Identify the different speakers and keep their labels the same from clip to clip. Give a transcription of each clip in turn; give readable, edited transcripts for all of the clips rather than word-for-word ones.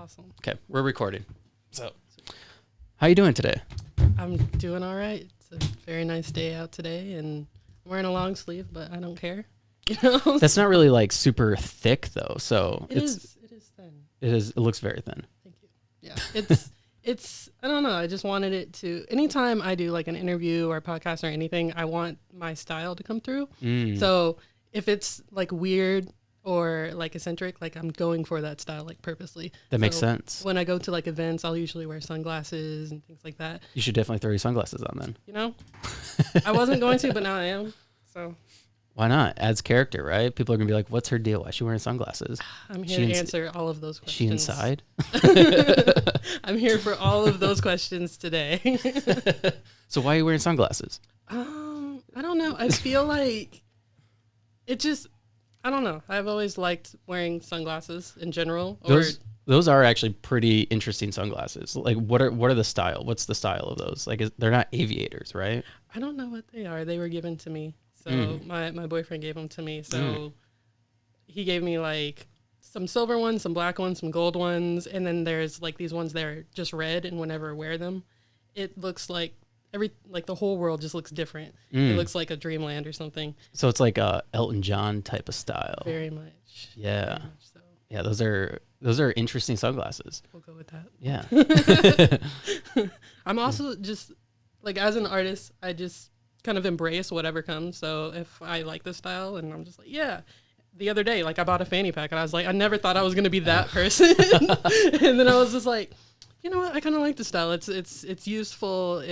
Speaker 1: Awesome.
Speaker 2: Okay, we're recording. So, how you doing today?
Speaker 1: I'm doing all right. It's a very nice day out today, and I'm wearing a long sleeve, but I don't care. You know,
Speaker 2: That's not really like super thick though, so
Speaker 1: it is. It is thin.
Speaker 2: It is. It looks very thin.
Speaker 1: Thank you. Yeah, it's. I don't know. I just wanted it to. Anytime I do like an interview or a podcast or anything, I want my style to come through. So if it's like weird or like eccentric, like I'm going for that style like purposely.
Speaker 2: That makes sense.
Speaker 1: When I go to like events, I'll usually wear sunglasses and things like that.
Speaker 2: You should definitely throw your sunglasses on then.
Speaker 1: You know, I wasn't going to, but now I am. So
Speaker 2: why not? Adds character, right? People are gonna be like, "What's her deal? Why is she wearing sunglasses?"
Speaker 1: I'm here to answer all of those questions.
Speaker 2: She inside?
Speaker 1: I'm here for all of those questions today.
Speaker 2: So why are you wearing sunglasses?
Speaker 1: I don't know. I feel like it just. I don't know. I've always liked wearing sunglasses in general.
Speaker 2: Those are actually pretty interesting sunglasses. Like, what are the style? What's the style of those? Like, they're not aviators, right?
Speaker 1: I don't know what they are. They were given to me. So my boyfriend gave them to me. So he gave me like some silver ones, some black ones, some gold ones, and then there's like these ones that are just red. And whenever I wear them, it looks like the whole world just looks different. It looks like a dreamland or something.
Speaker 2: So it's like a Elton John type of style.
Speaker 1: Very much.
Speaker 2: Yeah.
Speaker 1: Very much so.
Speaker 2: Yeah, those are interesting sunglasses.
Speaker 1: We'll go with that.
Speaker 2: Yeah.
Speaker 1: I'm also just like, as an artist, I just kind of embrace whatever comes. So if I like the style, and I'm just like, yeah. The other day, like I bought a fanny pack and I was like, I never thought I was going to be that person. And then I was just like, you know what? I kind of like the style. It's useful.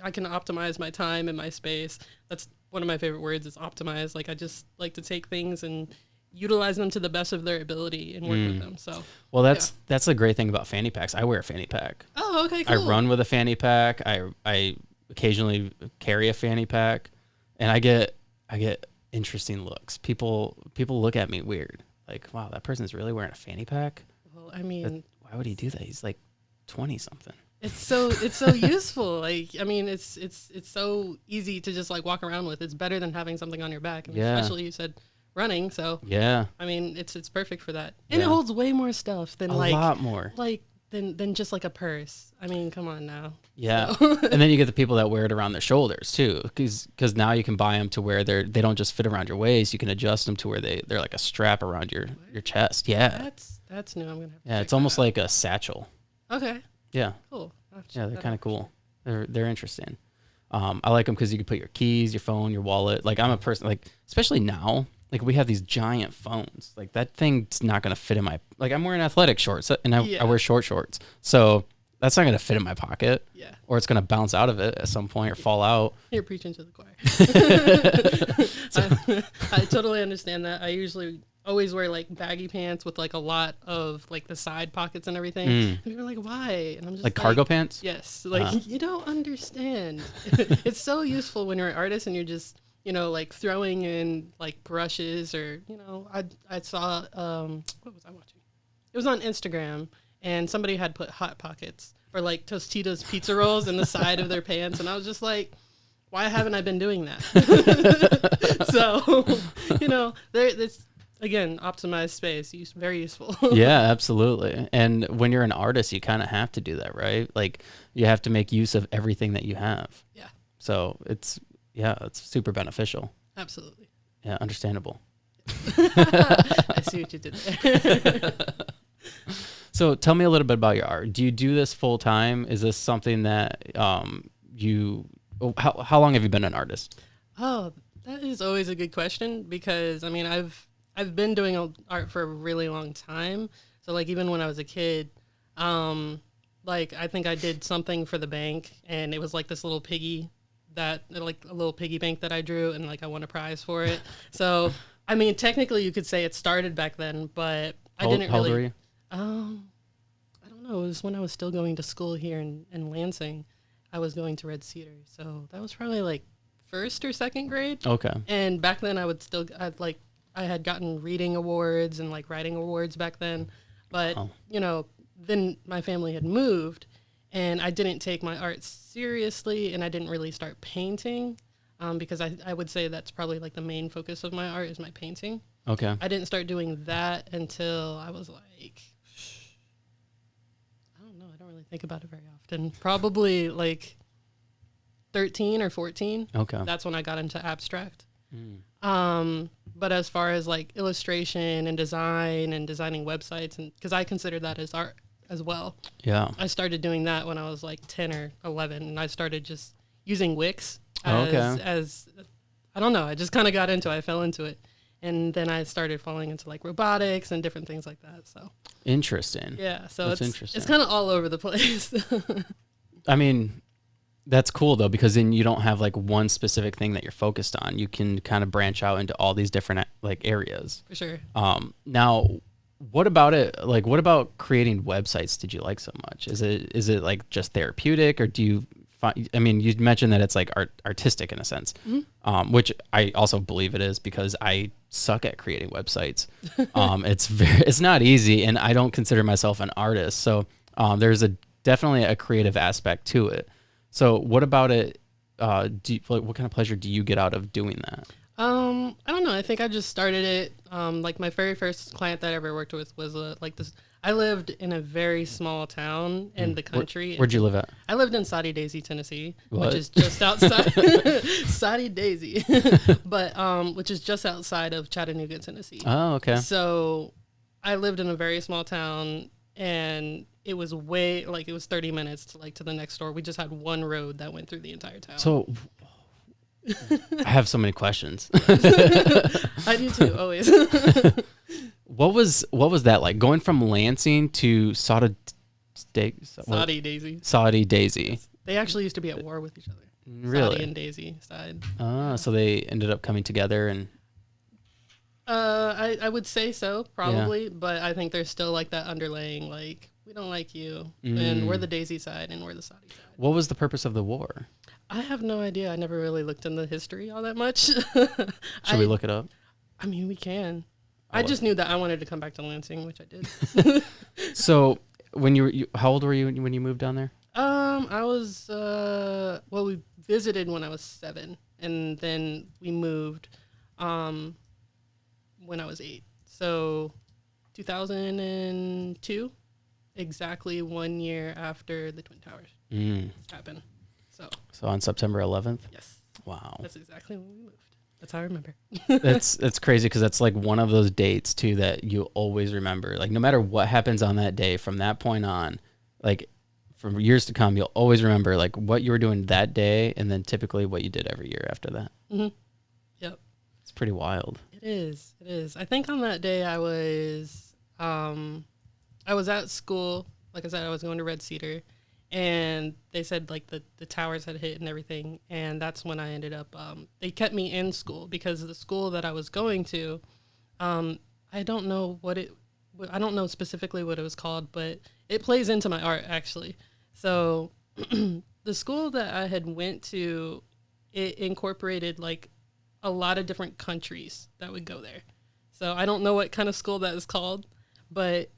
Speaker 1: I can optimize my time and my space. That's one of my favorite words is optimize. Like I just like to take things and utilize them to the best of their ability and work with them. So,
Speaker 2: well, that's the great thing about fanny packs. I wear a fanny pack.
Speaker 1: Oh, okay, cool.
Speaker 2: I run with a fanny pack. I occasionally carry a fanny pack, and I get interesting looks. People look at me weird. Like, wow, that person's really wearing a fanny pack?
Speaker 1: Well, I mean,
Speaker 2: why would he do that? He's like 20 something.
Speaker 1: It's so useful. Like, I mean, it's so easy to just like walk around with. It's better than having something on your back. I mean, especially you said running. So
Speaker 2: yeah, I
Speaker 1: mean, it's perfect for that. And it holds way more stuff than a lot more. Like than just like a purse. I mean, come on now.
Speaker 2: Yeah. So. And then you get the people that wear it around their shoulders too, because now you can buy them to where they don't just fit around your waist. You can adjust them to where they're like a strap around your chest. Yeah.
Speaker 1: That's new. I'm gonna have to
Speaker 2: it's almost like a satchel.
Speaker 1: Okay.
Speaker 2: Yeah.
Speaker 1: Cool.
Speaker 2: Yeah, they're kind of cool. They're interesting. I like them because you can put your keys, your phone, your wallet. Like I'm a person, like especially now, like we have these giant phones. Like that thing's not gonna fit in my. Like I'm wearing athletic shorts and I wear short shorts, so that's not gonna fit in my pocket. Yeah. Or it's gonna bounce out of it at some point or fall out.
Speaker 1: You're preaching to the choir. I totally understand that. I usually always wear like baggy pants with like a lot of like the side pockets and everything. And you're like, why? And I'm just
Speaker 2: like cargo pants?
Speaker 1: Yes. Like you don't understand. It's so useful when you're an artist and you're just, like throwing in like brushes or, I saw, what was I watching? It was on Instagram and somebody had put Hot Pockets or like Tostitos pizza rolls in the side of their pants. And I was just like, why haven't I been doing that? So, there's, again, optimized space, very useful.
Speaker 2: Yeah, absolutely. And when you're an artist, you kind of have to do that, right? Like you have to make use of everything that you have.
Speaker 1: Yeah.
Speaker 2: So it's super beneficial.
Speaker 1: Absolutely.
Speaker 2: Yeah, understandable.
Speaker 1: I see what you did there.
Speaker 2: So tell me a little bit about your art. Do you do this full time? Is this something that how long have you been an artist?
Speaker 1: Oh, that is always a good question because I mean I've been doing art for a really long time. So like even when I was a kid, like I think I did something for the bank and it was like this little piggy like a little piggy bank that I drew and like I won a prize for it. So I mean technically you could say it started back then, but I didn't really. How old were you? I don't know. It was when I was still going to school here in Lansing. I was going to Red Cedar, so that was probably like first or second grade.
Speaker 2: Okay.
Speaker 1: And back then I had gotten reading awards and like writing awards back then, but then my family had moved and I didn't take my art seriously and I didn't really start painting because I would say that's probably like the main focus of my art is my painting.
Speaker 2: Okay.
Speaker 1: I didn't start doing that until I was like really think about it very often. Probably like 13 or 14.
Speaker 2: Okay.
Speaker 1: That's when I got into abstract.
Speaker 2: Mm.
Speaker 1: But as far as like illustration and design and designing websites, and because I consider that as art as well.
Speaker 2: Yeah.
Speaker 1: I started doing that when I was like 10 or 11, and I started just using Wix as I don't know, I just kind of got into it. I fell into it. And then I started falling into like robotics and different things like that. So
Speaker 2: Interesting.
Speaker 1: yeah, so
Speaker 2: That's interesting.
Speaker 1: It's kind of all over the place.
Speaker 2: I mean, that's cool though, because then you don't have like one specific thing that you're focused on. You can kind of branch out into all these different like areas.
Speaker 1: For sure.
Speaker 2: Now, what about it? Like, what about creating websites did you like so much? Is it like just therapeutic, or do you find, I mean, you mentioned that it's like artistic in a sense, which I also believe it is, because I suck at creating websites. It's not easy, and I don't consider myself an artist. So there's definitely a creative aspect to it. So what about it? What kind of pleasure do you get out of doing that?
Speaker 1: I don't know. I think I just started it. Like my very first client that I ever worked with was like this. I lived in a very small town in the country.
Speaker 2: Where'd you live at?
Speaker 1: I lived in Soddy Daisy, Tennessee,
Speaker 2: What?
Speaker 1: which is just outside Soddy Daisy, but which is just outside of Chattanooga, Tennessee.
Speaker 2: Oh, okay.
Speaker 1: So I lived in a very small town, and it was it was 30 minutes to the next door. We just had one road that went through the entire town.
Speaker 2: So I have so many questions.
Speaker 1: I do too, always.
Speaker 2: What was that like, going from Lansing to Soddy
Speaker 1: Daisy.
Speaker 2: Soddy Daisy.
Speaker 1: They actually used to be at war with each other.
Speaker 2: Really?
Speaker 1: Soddy and Daisy side.
Speaker 2: So they ended up coming together, and
Speaker 1: I would say so, probably, but I think there's still like that underlaying, like, we don't like you, and we're the Daisy side, and we're the Soddy side.
Speaker 2: What was the purpose of the war?
Speaker 1: I have no idea. I never really looked into history all that much.
Speaker 2: Should we look it up?
Speaker 1: I mean, we can. I just knew that I wanted to come back to Lansing, which I did.
Speaker 2: So when how old were you when you moved down there?
Speaker 1: I was, we visited when I was 7, and then we moved when I was 8. So 2002, exactly 1 year after the Twin Towers happened. So
Speaker 2: on September 11th?
Speaker 1: Yes.
Speaker 2: Wow.
Speaker 1: That's exactly when we moved. That's how I remember.
Speaker 2: That's crazy, because that's like one of those dates too that you always remember. Like, no matter what happens on that day, from that point on, like for years to come, you'll always remember like what you were doing that day, and then typically what you did every year after that.
Speaker 1: Mm-hmm. Yep.
Speaker 2: It's pretty wild.
Speaker 1: It is. It is. I think on that day I was at school. Like I said, I was going to Red Cedar, and they said like the towers had hit and everything, and that's when I ended up they kept me in school, because the school that I was going to, I don't know I don't know specifically what it was called, but it plays into my art actually. So the school that I had went to, it incorporated like a lot of different countries that would go there. So I don't know what kind of school that is called, but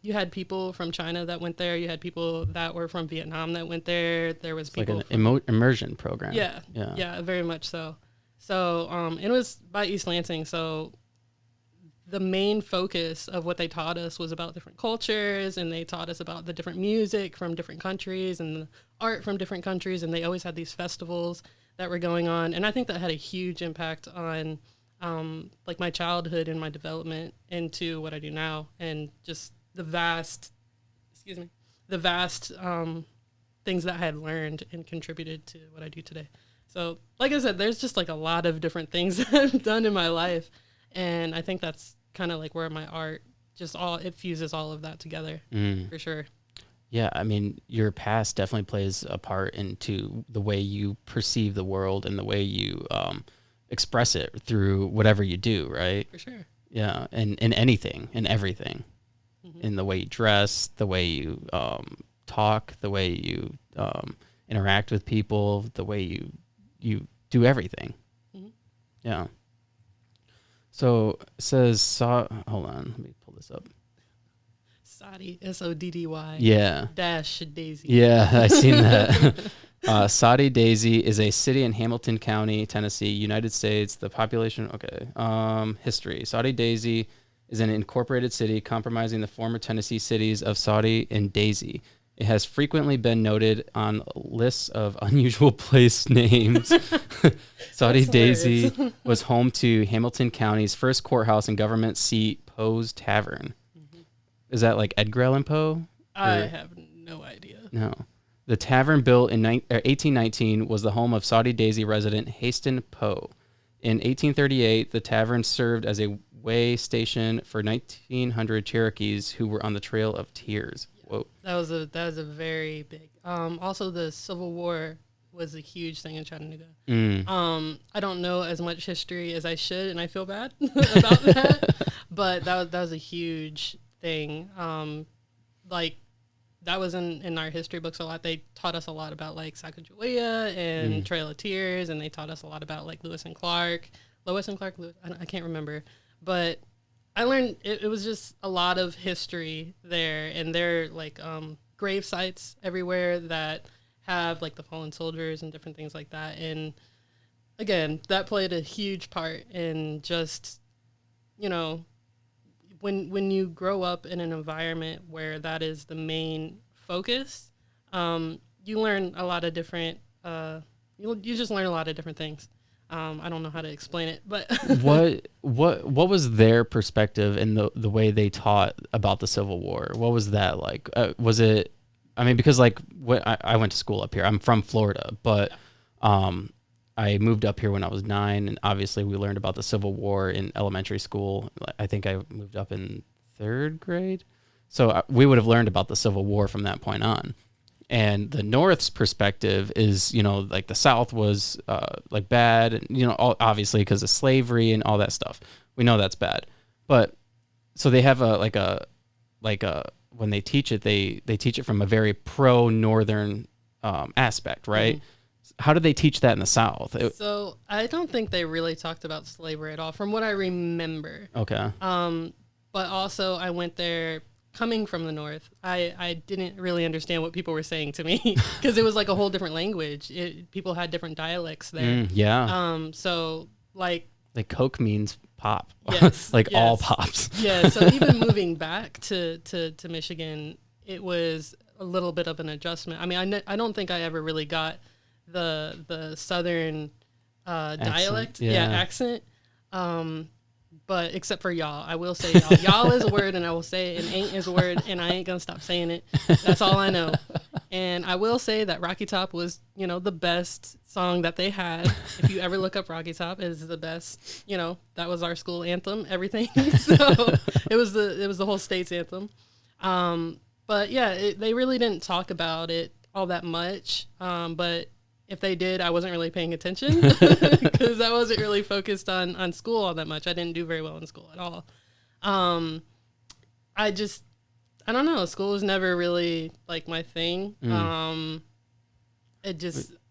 Speaker 1: you had people from China that went there. You had people that were from Vietnam that went there. There was people
Speaker 2: like an immersion program.
Speaker 1: Yeah, very much so. So it was by East Lansing. So the main focus of what they taught us was about different cultures, and they taught us about the different music from different countries and the art from different countries. And they always had these festivals that were going on. And I think that had a huge impact on like my childhood and my development into what I do now, and just the vast things that I had learned and contributed to what I do today. So like I said, there's just like a lot of different things that I've done in my life. And I think that's kind of like where my art it fuses all of that together for sure.
Speaker 2: Yeah, I mean, your past definitely plays a part into the way you perceive the world and the way you express it through whatever you do, right?
Speaker 1: For sure.
Speaker 2: Yeah, and in anything and everything. In the way you dress, the way you talk, the way you interact with people, the way you do everything. Yeah. So it says, hold on, let me pull this up.
Speaker 1: Soddy, Soddy.
Speaker 2: Yeah.
Speaker 1: Dash Daisy.
Speaker 2: Yeah, I seen that. Soddy Daisy is a city in Hamilton County, Tennessee, United States. The population, history. Soddy Daisy is an incorporated city comprising the former Tennessee cities of Soddy and Daisy. It has frequently been noted on lists of unusual place names. Saudi Daisy was home to Hamilton County's first courthouse and government seat, Poe's Tavern. Mm-hmm. Is that like Edgar Allan Poe?
Speaker 1: I have no idea.
Speaker 2: No. The tavern, built in 1819, was the home of Saudi Daisy resident Haston Poe. In 1838, the tavern served as a way station for 1,900 Cherokees who were on the Trail of Tears. Whoa.
Speaker 1: That was a very big. Also, the Civil War was a huge thing in Chattanooga. I don't know as much history as I should, and I feel bad about that. But that was a huge thing. Like, that was in our history books a lot. They taught us a lot about like Sacagawea and Trail of Tears, and they taught us a lot about like Lewis and Clark. I can't remember, but I learned it was just a lot of history there, and there are like grave sites everywhere that have like the fallen soldiers and different things like that. And again, that played a huge part in just, you know, when you grow up in an environment where that is the main focus, you learn a lot of different, you just learn a lot of different things. I don't know how to explain it, but
Speaker 2: what was their perspective in the way they taught about the Civil War? What was that like? Was it, I mean, because like I went to school up here. I'm from Florida, but I moved up here when I was 9, and obviously we learned about the Civil War in elementary school. I think I moved up in 3rd grade. So we would have learned about the Civil War from that point on. And the North's perspective is, you know, like the South was like bad, and, you know, obviously because of slavery and all that stuff. We know that's bad. But so they have when they teach it, they teach it from a very pro-Northern aspect, right? Mm-hmm. How did they teach that in the South?
Speaker 1: So I don't think they really talked about slavery at all, from what I remember.
Speaker 2: Okay.
Speaker 1: But also I went there coming from the North. I didn't really understand what people were saying to me because it was like a whole different language. People had different dialects there.
Speaker 2: Yeah.
Speaker 1: So like
Speaker 2: Coke means pop.
Speaker 1: Yes.
Speaker 2: Like
Speaker 1: yes.
Speaker 2: all pops.
Speaker 1: Yeah. So even moving back to Michigan, it was a little bit of an adjustment. I mean, I don't think I ever really got the Southern dialect, accent. But except for y'all, I will say y'all. Y'all is a word, and I will say it, and ain't is a word, and I ain't gonna stop saying it. That's all I know. And I will say that Rocky Top was, you know, the best song that they had. If you ever look up Rocky Top, it is the best. You know, that was our school anthem, everything. So it was the whole state's anthem. But yeah, they really didn't talk about it all that much. But if they did, I wasn't really paying attention because I wasn't really focused on school all that much. I didn't do very well in school at all. I don't know. School was never really like my thing. I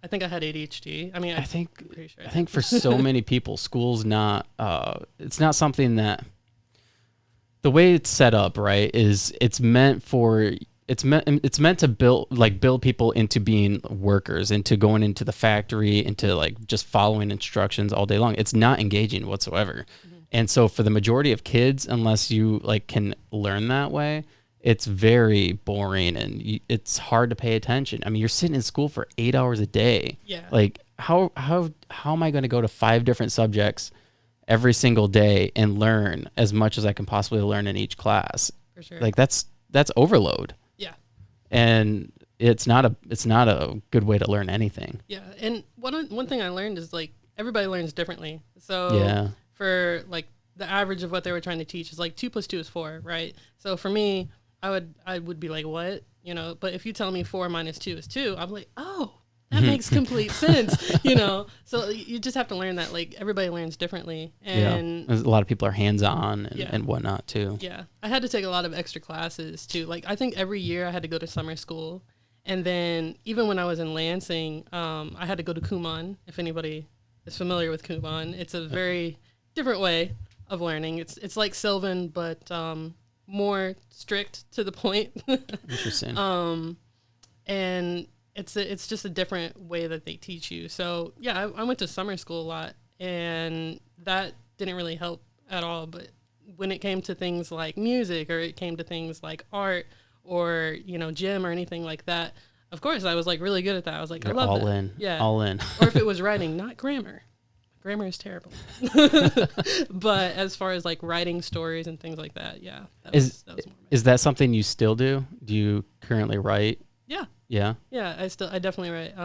Speaker 1: think I had ADHD. I mean, I'm pretty sure.
Speaker 2: I think for so many people, school's not, it's not something that, the way it's set up, right, is it's meant to build people into being workers, into going into the factory, into like just following instructions all day long. It's not engaging whatsoever. Mm-hmm. And so for the majority of kids, unless you like can learn that way, it's very boring and it's hard to pay attention. I mean, you're sitting in school for 8 hours a day.
Speaker 1: Yeah.
Speaker 2: Like how am I going to go to 5 different subjects every single day and learn as much as I can possibly learn in each class?
Speaker 1: For sure.
Speaker 2: Like that's overload. And it's not a good way to learn anything.
Speaker 1: Yeah, and one thing I learned is like everybody learns differently. So for like the average of what they were trying to teach is like 2 + 2 is 4, right? So for me, I would be like, what, you know? But if you tell me 4 - 2 is 2, I'm like, oh, that makes complete sense, you know? So you just have to learn that like everybody learns differently. And
Speaker 2: a lot of people are hands-on and whatnot too.
Speaker 1: Yeah. I had to take a lot of extra classes too. Like I think every year I had to go to summer school. And then even when I was in Lansing, I had to go to Kumon, if anybody is familiar with Kumon. It's a very different way of learning. It's like Sylvan, but more strict to the point.
Speaker 2: Interesting.
Speaker 1: And it's just a different way that they teach you. So yeah, I went to summer school a lot, and that didn't really help at all. But when it came to things like music, or it came to things like art, or, gym or anything like that, of course I was like really good at that. I was like,
Speaker 2: You're
Speaker 1: I love
Speaker 2: all
Speaker 1: that.
Speaker 2: in.
Speaker 1: Yeah.
Speaker 2: All in.
Speaker 1: Or if it was writing, not grammar. Grammar is terrible. But as far as like writing stories and things like that, yeah. That was more
Speaker 2: is that something you still do? Do you currently write?
Speaker 1: Yeah.
Speaker 2: Yeah.
Speaker 1: Yeah, I definitely write.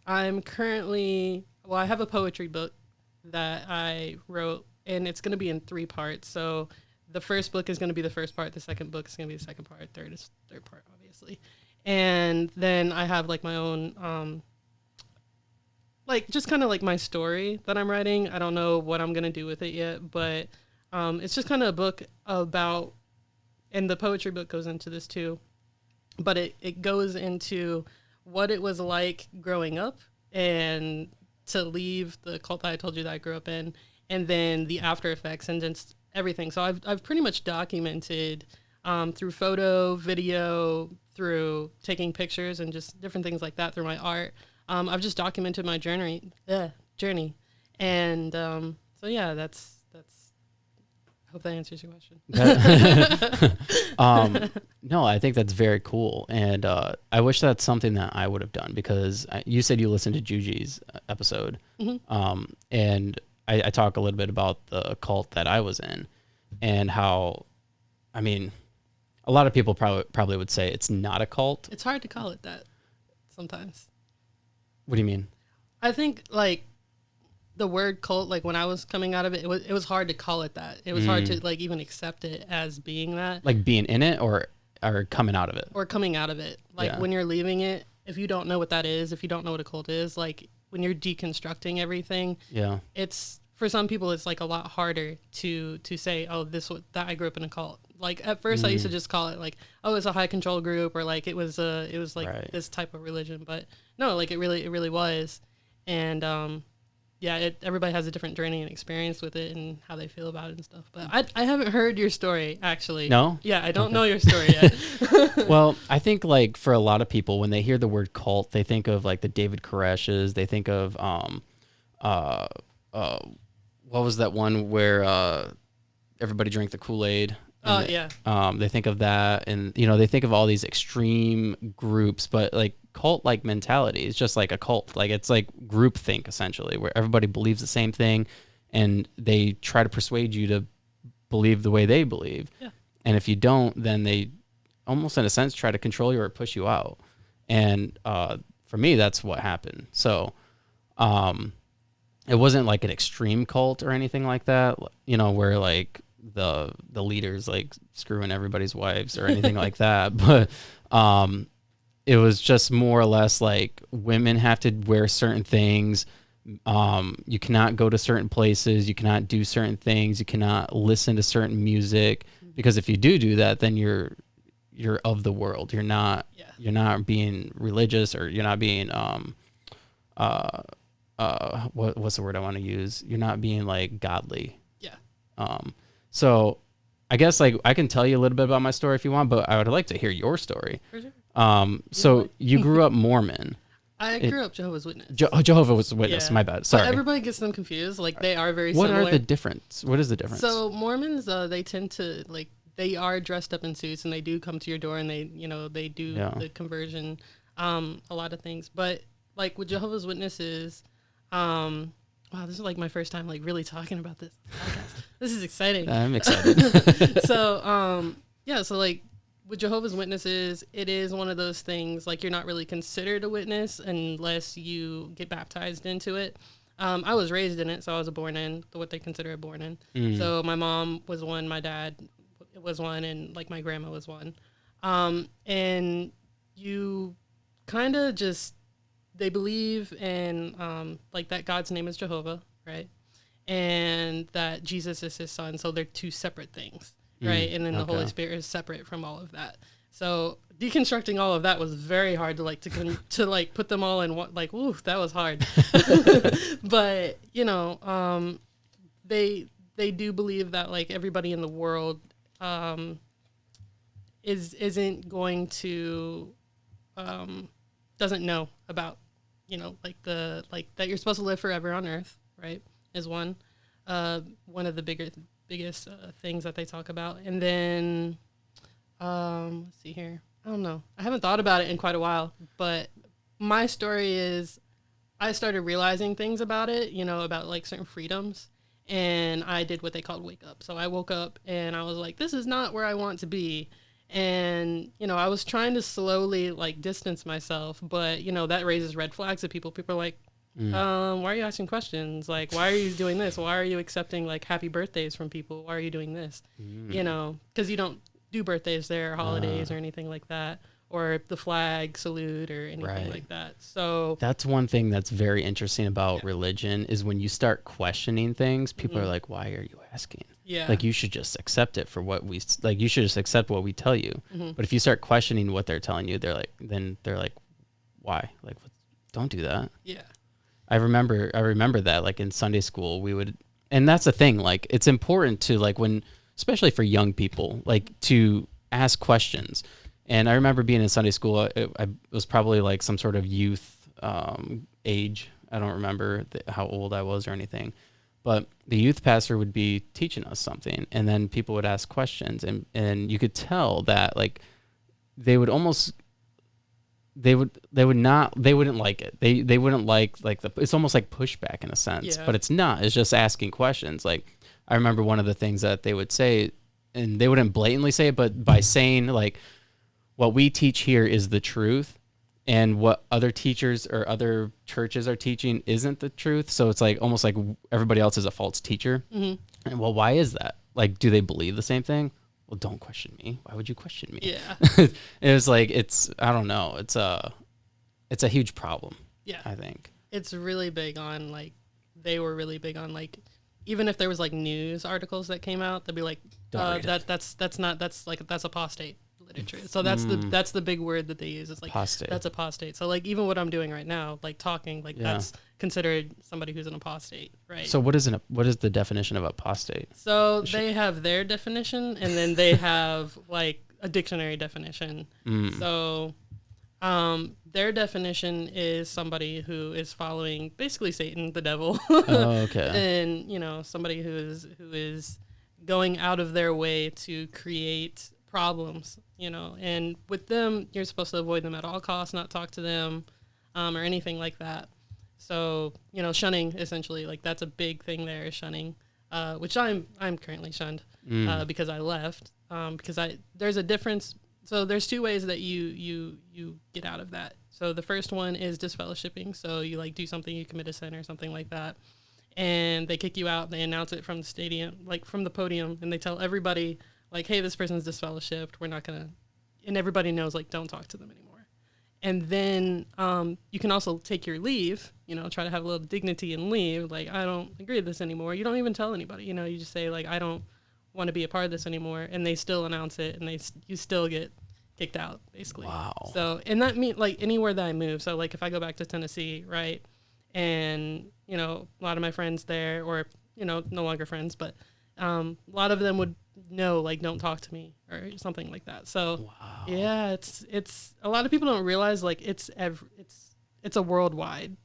Speaker 1: I'm currently, I have a poetry book that I wrote, and it's going to be in 3 parts. So the first book is going to be the first part, the second book is going to be the second part, third is third part, obviously. And then I have like my own, like just kind of like my story that I'm writing. I don't know what I'm going to do with it yet, but it's just kind of a book about, and the poetry book goes into this too, but it goes into what it was like growing up and to leave the cult that I told you that I grew up in, and then the after effects and just everything. So I've pretty much documented through photo, video, through taking pictures and just different things like that through my art. I've just documented my journey, and so yeah, that's. I hope that answers your question.
Speaker 2: No, I think that's very cool, and I wish that's something that I would have done, because you said you listened to Juji's episode, and I talk a little bit about the cult that I was in, and how, I mean, a lot of people probably would say it's not a cult.
Speaker 1: It's hard to call it that sometimes.
Speaker 2: What do you mean?
Speaker 1: I think like the word cult, like when I was coming out of it, it was hard to call it that. It was hard to like even accept it as being that.
Speaker 2: Like being in it or coming out of it?
Speaker 1: Or coming out of it. Like when you're leaving it, if you don't know what that is, if you don't know what a cult is, like when you're deconstructing everything, it's, for some people, it's like a lot harder to say, oh, that I grew up in a cult. Like at first I used to just call it like, oh, it's a high control group, or like it was like this type of religion, but no, like it really was. And everybody has a different journey and experience with it and how they feel about it and stuff. But I haven't heard your story, actually.
Speaker 2: No?
Speaker 1: Yeah, I don't know your story yet.
Speaker 2: Well, I think like for a lot of people, when they hear the word cult, they think of like the David Koresh's. They think of what was that one where everybody drank the Kool-Aid? They think of that, and they think of all these extreme groups, but like cult-like mentality is just like a cult. Like it's like groupthink, essentially, where everybody believes the same thing, and they try to persuade you to believe the way they believe. Yeah. And if you don't, then they almost in a sense try to control you or push you out. And for me, that's what happened. So it wasn't like an extreme cult or anything like that, where like the leaders like screwing everybody's wives or anything like that. But it was just more or less like women have to wear certain things. You cannot go to certain places. You cannot do certain things. You cannot listen to certain music, because if you do that, then you're of the world. You're not being religious, or you're not being what's the word I want to use? You're not being like godly. Yeah. So I guess like I can tell you a little bit about my story if you want, but I would like to hear your story. For sure. So you grew up Mormon.
Speaker 1: I grew up Jehovah's Witness.
Speaker 2: Jehovah's Witness. Yeah. My bad. Sorry.
Speaker 1: But everybody gets them confused. Like they are very similar.
Speaker 2: What are the difference? What is the difference?
Speaker 1: So Mormons, they tend to like, they are dressed up in suits, and they do come to your door, and they do the conversion, a lot of things. But like with Jehovah's Witnesses, wow, this is like my first time like really talking about this podcast. This is exciting.
Speaker 2: I'm excited.
Speaker 1: So so like with Jehovah's Witnesses, it is one of those things, like you're not really considered a witness unless you get baptized into it. I was raised in it, so I was born in what they consider a born in. So my mom was one, my dad was one, and like my grandma was one. And you kind of just, they believe in like that God's name is Jehovah, right? And that Jesus is his son. So they're two separate things, right? And then the Holy Spirit is separate from all of that. So deconstructing all of that was very hard to like to like put them all in one. Like, ooh, that was hard. But they do believe that like everybody in the world isn't going to doesn't know about like that you're supposed to live forever on earth, right? Is one of the biggest things that they talk about. And then Let's see here. I don't know. I haven't thought about it in quite a while, but my story is I started realizing things about it, about like certain freedoms. And I did what they called wake up. So I woke up and I was like, this is not where I want to be. And, I was trying to slowly like distance myself, but, that raises red flags of people. People are like, why are you asking questions? Like, why are you doing this? Why are you accepting like happy birthdays from people? Why are you doing this? Because you don't do birthdays there or holidays or anything like that, or the flag salute or anything like that. So
Speaker 2: that's one thing that's very interesting about religion is when you start questioning things, people are like, why are you asking?
Speaker 1: Yeah.
Speaker 2: Like, you should just accept it for what you should just accept what we tell you. But if you start questioning what they're telling you, they're like, why? Like, don't do that.
Speaker 1: Yeah.
Speaker 2: I remember that like in Sunday school, we would, and that's the thing, like, it's important to like when, especially for young people, like to ask questions. And I remember being in Sunday school, it was probably like some sort of youth age. I don't remember how old I was or anything. But the youth pastor would be teaching us something, and then people would ask questions, and you could tell that like they would almost they wouldn't like it. They wouldn't like it's almost like pushback in a sense, but it's not. It's just asking questions. Like I remember one of the things that they would say, and they wouldn't blatantly say it, but by saying like, what we teach here is the truth, and what other teachers or other churches are teaching isn't the truth. So it's like almost like everybody else is a false teacher. And well, why is that? Like, do they believe the same thing? Well, don't question me. Why would you question me?
Speaker 1: Yeah.
Speaker 2: It was like, I don't know. It's a huge problem.
Speaker 1: Yeah.
Speaker 2: I think
Speaker 1: it's really big on like, they were really big on like, even if there was like news articles that came out, they'd be like, that's apostate literature. So that's the big word that they use. It's like
Speaker 2: apostate.
Speaker 1: That's apostate. So like even what I'm doing right now, like talking, like that's considered somebody who's an apostate, right?
Speaker 2: So what is the definition of apostate?
Speaker 1: So they have their definition, and then they have like a dictionary definition. So their definition is somebody who is following basically Satan, the devil.
Speaker 2: Oh, okay.
Speaker 1: And somebody who is going out of their way to create problems, and with them, you're supposed to avoid them at all costs, not talk to them, or anything like that. So, shunning, essentially, like that's a big thing there is shunning, which I'm currently shunned, because I left, because there's a difference. So there's two ways that you get out of that. So the first one is disfellowshipping. So you like do something, you commit a sin or something like that, and they kick you out. They announce it from the stadium, like from the podium, and they tell everybody, like, hey, this person's disfellowshipped. We're not going to, and everybody knows, like, don't talk to them anymore. And then you can also take your leave, try to have a little dignity and leave. Like, I don't agree with this anymore. You don't even tell anybody, you just say, like, I don't want to be a part of this anymore. And they still announce it, and you still get kicked out, basically.
Speaker 2: Wow.
Speaker 1: So, and that means, like, anywhere that I move. So, like, if I go back to Tennessee, right, and, a lot of my friends there, or, no longer friends, but a lot of them would know, like, don't talk to me or something like that. So yeah, it's a lot of people don't realize, like, it's a worldwide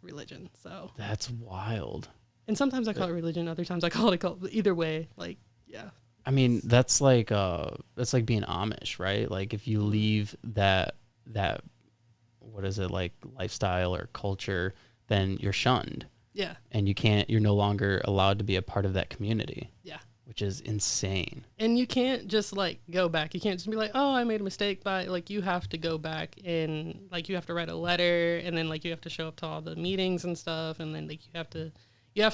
Speaker 1: religion. So
Speaker 2: that's wild.
Speaker 1: And sometimes I call it religion, other times I call it a cult. Either way, like, yeah.
Speaker 2: I mean, that's like being Amish, right? Like if you leave that what is it, like lifestyle or culture, then you're shunned.
Speaker 1: Yeah.
Speaker 2: And you're no longer allowed to be a part of that community.
Speaker 1: Yeah.
Speaker 2: Which is insane.
Speaker 1: And you can't just like go back. You can't just be like, oh, I made a mistake. But like, you have to go back and like, you have to write a letter, and then like, you have to show up to all the meetings and stuff. And then like, you have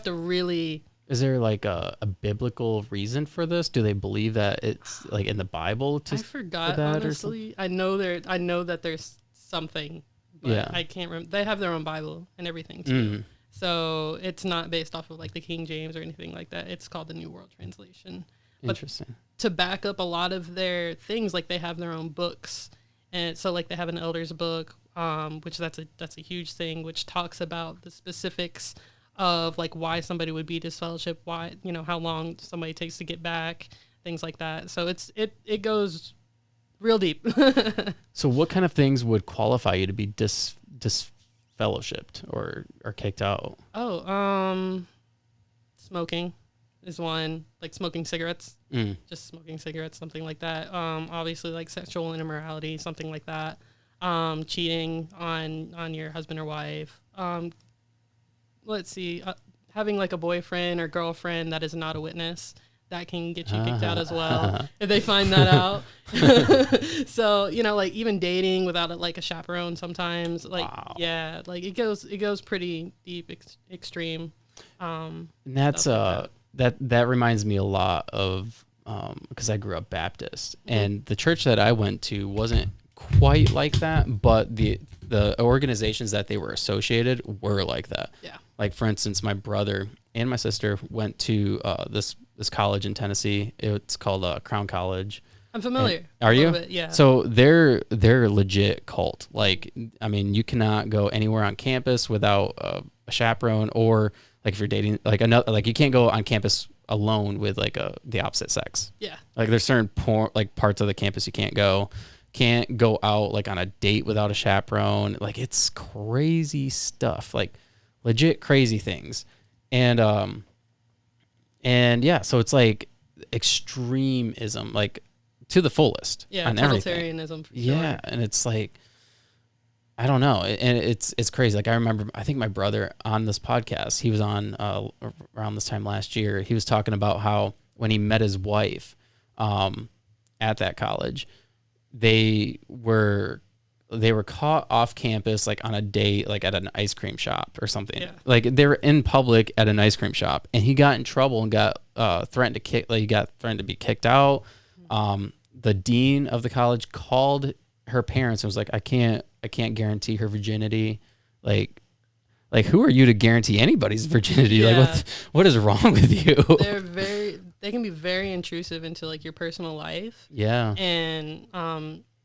Speaker 1: to really.
Speaker 2: Is there like a biblical reason for this? Do they believe that it's like in the Bible? I
Speaker 1: forgot, honestly. I know that there's something, but I can't remember. They have their own Bible and everything too. So it's not based off of like the King James or anything like that. It's called the New World Translation.
Speaker 2: Interesting.
Speaker 1: But to back up a lot of their things, like they have their own books, and so like they have an elders book, which that's a huge thing, which talks about the specifics of like why somebody would be disfellowship, why how long somebody takes to get back, things like that. So it goes real deep.
Speaker 2: So what kind of things would qualify you to be disfellowshipped or kicked out?
Speaker 1: Smoking. is one, like smoking cigarettes, just smoking cigarettes, something like that. Obviously like sexual immorality, something like that. Cheating on your husband or wife. Let's see, having like a boyfriend or girlfriend that is not a witness, that can get you kicked out as well if they find that out. So, you know, like even dating without like a chaperone sometimes, like, wow. Yeah, like it goes pretty deep, extreme.
Speaker 2: And that's, like that reminds me a lot of, because I grew up Baptist, and the church that I went to wasn't quite like that, but the organizations that they were associated were like that.
Speaker 1: Yeah.
Speaker 2: Like, for instance, my brother and my sister went to this college in Tennessee. It's called Crown College.
Speaker 1: I'm familiar.
Speaker 2: And, are you?
Speaker 1: Bit, yeah.
Speaker 2: So they're a legit cult. Like, I mean, you cannot go anywhere on campus without a chaperone, or like if you're dating, like another, like you can't go on campus alone with like the opposite sex.
Speaker 1: Yeah.
Speaker 2: Like there's certain like parts of the campus you can't go. Can't go out like on a date without a chaperone. Like, it's crazy stuff. Like, legit crazy things. And yeah, so it's like extremism, like to the fullest.
Speaker 1: Yeah,
Speaker 2: on
Speaker 1: totalitarianism. For sure.
Speaker 2: Yeah, and it's like, I don't know, and it's crazy. Like, I remember, I think my brother on this podcast, he was on around this time last year. He was talking about how when he met his wife at that college, they were caught off campus, like on a date, like at an ice cream shop or something. Yeah. Like they were in public at an ice cream shop, and he got in trouble and got threatened to be kicked out. The dean of the college called her parents and was like, I can't guarantee her virginity. Like who are you to guarantee anybody's virginity? Yeah. Like what is wrong with you?
Speaker 1: They can be very intrusive into like your personal life.
Speaker 2: Yeah.
Speaker 1: And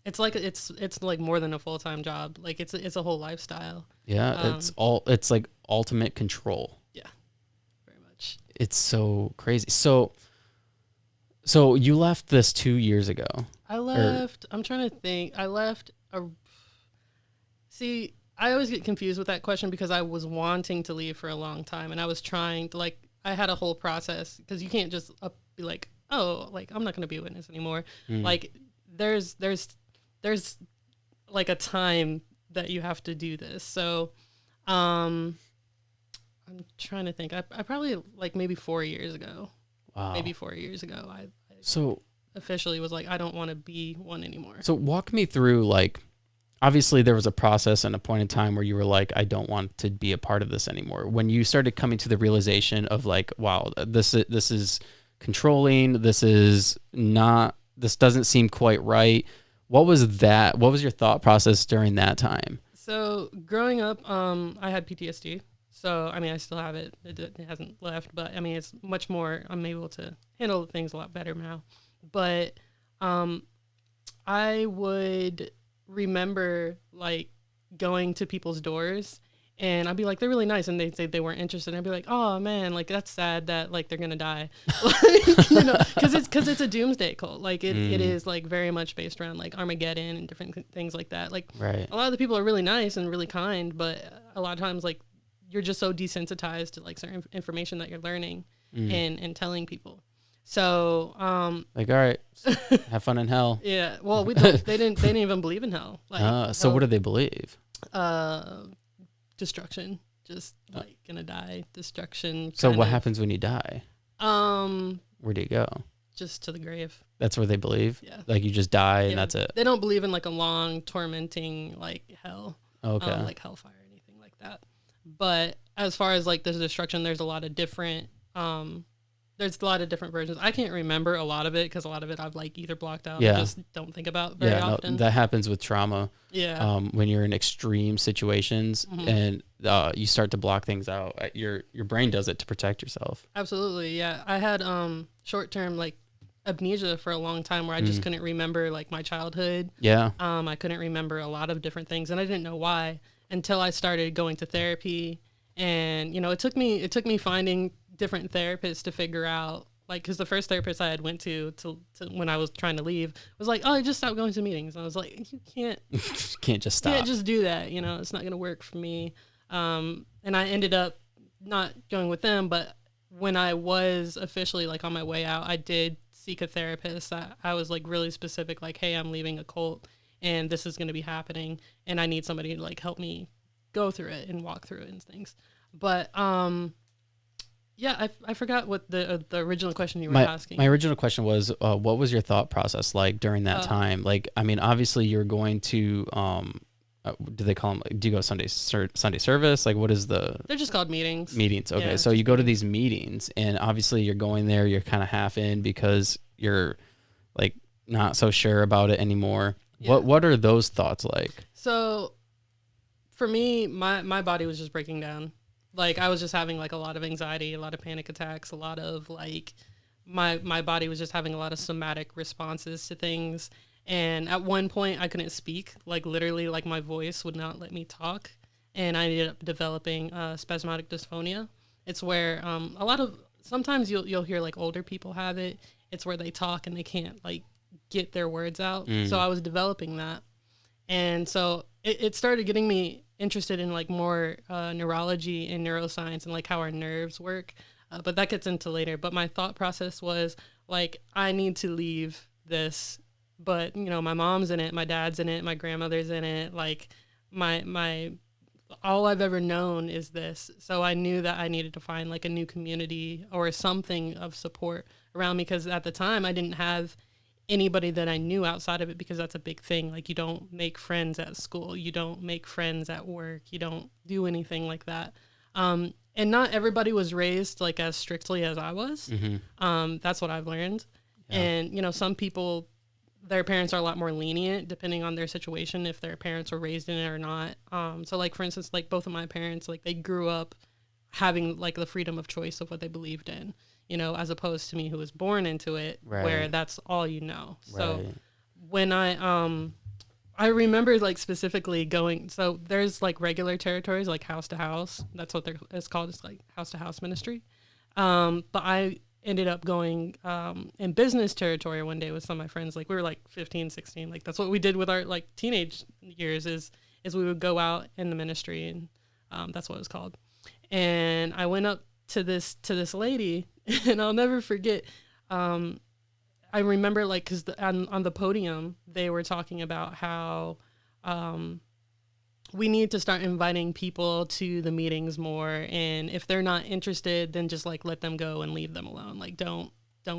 Speaker 1: it's like more than a full-time job. Like it's a whole lifestyle.
Speaker 2: Yeah, it's like ultimate control.
Speaker 1: Yeah. Very much.
Speaker 2: It's so crazy. So you left this 2 years ago.
Speaker 1: I'm trying to think. See, I always get confused with that question because I was wanting to leave for a long time, and I was trying to, like, I had a whole process, because you can't just be like, oh, like, I'm not going to be a witness anymore. Like, there's like a time that you have to do this. So, I'm trying to think. I probably, like, maybe 4 years ago. Wow. Maybe 4 years ago, I officially was like, I don't want to be one anymore.
Speaker 2: So walk me through, like, obviously there was a process and a point in time where you were like, I don't want to be a part of this anymore. When you started coming to the realization of like, wow, this is controlling, this doesn't seem quite right. What was your thought process during that time?
Speaker 1: So growing up, I had PTSD. So, I mean, I still have it. It hasn't left, but I mean, it's much more, I'm able to handle things a lot better now. But I would remember like going to people's doors, and I'd be like, they're really nice, and they'd say they weren't interested, and I'd be like, oh man, like that's sad that like they're gonna die. Like, you know, because it's a doomsday cult. Like it is like very much based around like Armageddon and different things like that. Like
Speaker 2: right.
Speaker 1: A lot of the people are really nice and really kind, but a lot of times like you're just so desensitized to like certain information that you're learning and telling people. So,
Speaker 2: like, all right, have fun in hell.
Speaker 1: Yeah. Well, they didn't even believe in hell. Like,
Speaker 2: so what did they believe?
Speaker 1: Destruction. Just like gonna die. Destruction.
Speaker 2: So what happens when you die? Where do you go?
Speaker 1: Just to the grave.
Speaker 2: That's where they believe?
Speaker 1: Yeah.
Speaker 2: Like you just die and that's it?
Speaker 1: They don't believe in like a long tormenting like hell.
Speaker 2: Okay.
Speaker 1: Like hellfire or anything like that. But as far as like the destruction, there's a lot of different versions. I can't remember a lot of it because a lot of it I've like either blocked out or just don't think about very often.
Speaker 2: That happens with trauma.
Speaker 1: Yeah.
Speaker 2: When you're in extreme situations and you start to block things out, your brain does it to protect yourself.
Speaker 1: Absolutely. Yeah. I had short-term like amnesia for a long time where I just couldn't remember like my childhood.
Speaker 2: Yeah.
Speaker 1: I couldn't remember a lot of different things, and I didn't know why until I started going to therapy. And you know, it took me finding different therapists to figure out, like, because the first therapist I had went to when I was trying to leave was like, oh, I just stopped going to meetings. And I was like, you can't
Speaker 2: just stop.
Speaker 1: Can't just do that. You know, it's not going to work for me. And I ended up not going with them, but when I was officially like on my way out, I did seek a therapist. I was like really specific, like, hey, I'm leaving a cult and this is going to be happening and I need somebody to like help me go through it and walk through it and things. But yeah, I forgot what the original question you were asking.
Speaker 2: My original question was, what was your thought process like during that time? Like, I mean, obviously you're going to, do they call them, do you go Sunday service? Like, what is the?
Speaker 1: They're just called meetings.
Speaker 2: Meetings. Okay.
Speaker 1: Yeah,
Speaker 2: So you go to these meetings and obviously you're going there, you're kind of half in because you're like not so sure about it anymore. Yeah. What are those thoughts like?
Speaker 1: So for me, my body was just breaking down. Like I was just having like a lot of anxiety, a lot of panic attacks, a lot of like my body was just having a lot of somatic responses to things. And at one point I couldn't speak, like literally like my voice would not let me talk. And I ended up developing spasmodic dysphonia. It's where sometimes you'll hear like older people have it. It's where they talk and they can't like get their words out. So I was developing that. And so it started getting me interested in like more neurology and neuroscience and like how our nerves work. But that gets into later. But my thought process was like, I need to leave this. But, you know, my mom's in it, my dad's in it, my grandmother's in it. Like my all I've ever known is this. So I knew that I needed to find like a new community or something of support around me. Because at the time I didn't have anybody that I knew outside of it, because that's a big thing. Like you don't make friends at school, you don't make friends at work, you don't do anything like that. And not everybody was raised like as strictly as I was. That's what I've learned. Yeah. And, you know, some people, their parents are a lot more lenient depending on their situation, if their parents were raised in it or not. So like, for instance, like both of my parents, like they grew up having like the freedom of choice of what they believed in, you know, as opposed to me who was born into it, right, where that's all you know. So right. When I remember like specifically going, so there's like regular territories like house to house. That's what it's called. It's like house to house ministry. But I ended up going in business territory one day with some of my friends. Like we were like 15, 16. Like that's what we did with our like teenage years is we would go out in the ministry, and that's what it was called. And I went up to this lady, and I'll never forget. I remember like because on the podium they were talking about how we need to start inviting people to the meetings more, and if they're not interested, then just like let them go and leave them alone. Like don't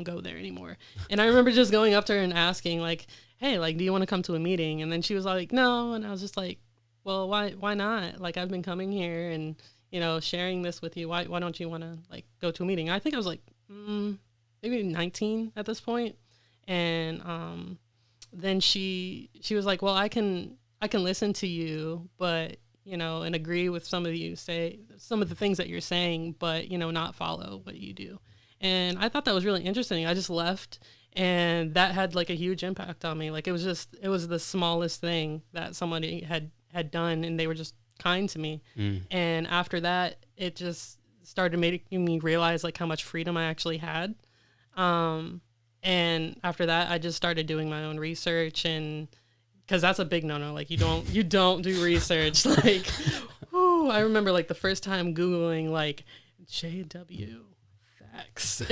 Speaker 1: go there anymore. And I remember just going up to her and asking like, hey, like, do you want to come to a meeting? And then she was like, no. And I was just like, well, why not? Like I've been coming here and, you know, sharing this with you. Why don't you want to like go to a meeting? I think I was like maybe 19 at this point. And then she was like, well, I can listen to you, but, you know, and agree with some of the things that you're saying, but, you know, not follow what you do. And I thought that was really interesting. I just left, and that had like a huge impact on me. Like it was the smallest thing that somebody had done, and they were just kind to me. And after that, it just started making me realize like how much freedom I actually had. And after that, I just started doing my own research, and because that's a big no-no. Like you don't do research. Like, whew, I remember like the first time Googling like JW facts,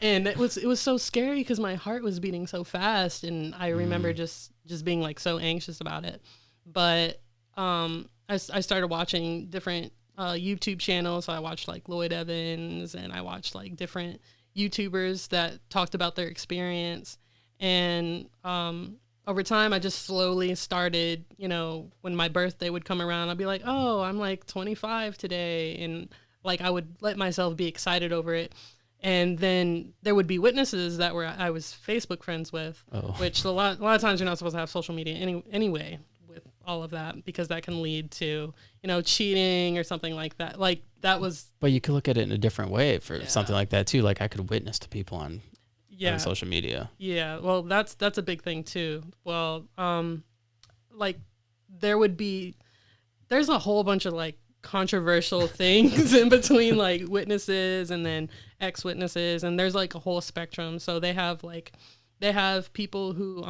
Speaker 1: and it was so scary because my heart was beating so fast, and I remember just being like so anxious about it. But I started watching different YouTube channels. So I watched like Lloyd Evans, and I watched like different YouTubers that talked about their experience. And over time, I just slowly started, you know, when my birthday would come around, I'd be like, oh, I'm like 25 today. And like, I would let myself be excited over it. And then there would be witnesses that I was Facebook friends with, which a lot of times you're not supposed to have social media anyway with all of that, because that can lead to, you know, cheating or something like that. Like that was. But
Speaker 2: you could look at it in a different way for something like that too. Like I could witness to people on social media.
Speaker 1: Yeah. Well, that's a big thing too. Well, like there's a whole bunch of like controversial things in between like witnesses and then ex-witnesses, and there's like a whole spectrum. So they have people who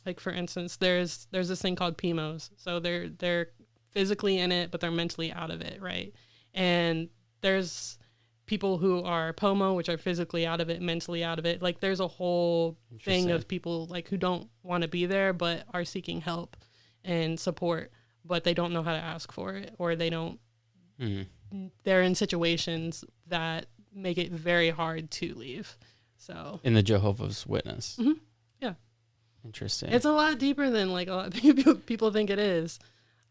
Speaker 1: like for instance there's this thing called PMOs. So they're physically in it but they're mentally out of it, right? And there's people who are POMO, which are physically out of it, mentally out of it. Like there's a whole thing of people like who don't want to be there, but are seeking help and support, but they don't know how to ask for it, or they don't, they're in situations that make it very hard to leave. So
Speaker 2: in the Jehovah's Witness.
Speaker 1: Mm-hmm. Yeah.
Speaker 2: Interesting.
Speaker 1: It's a lot deeper than like a lot of people think it is.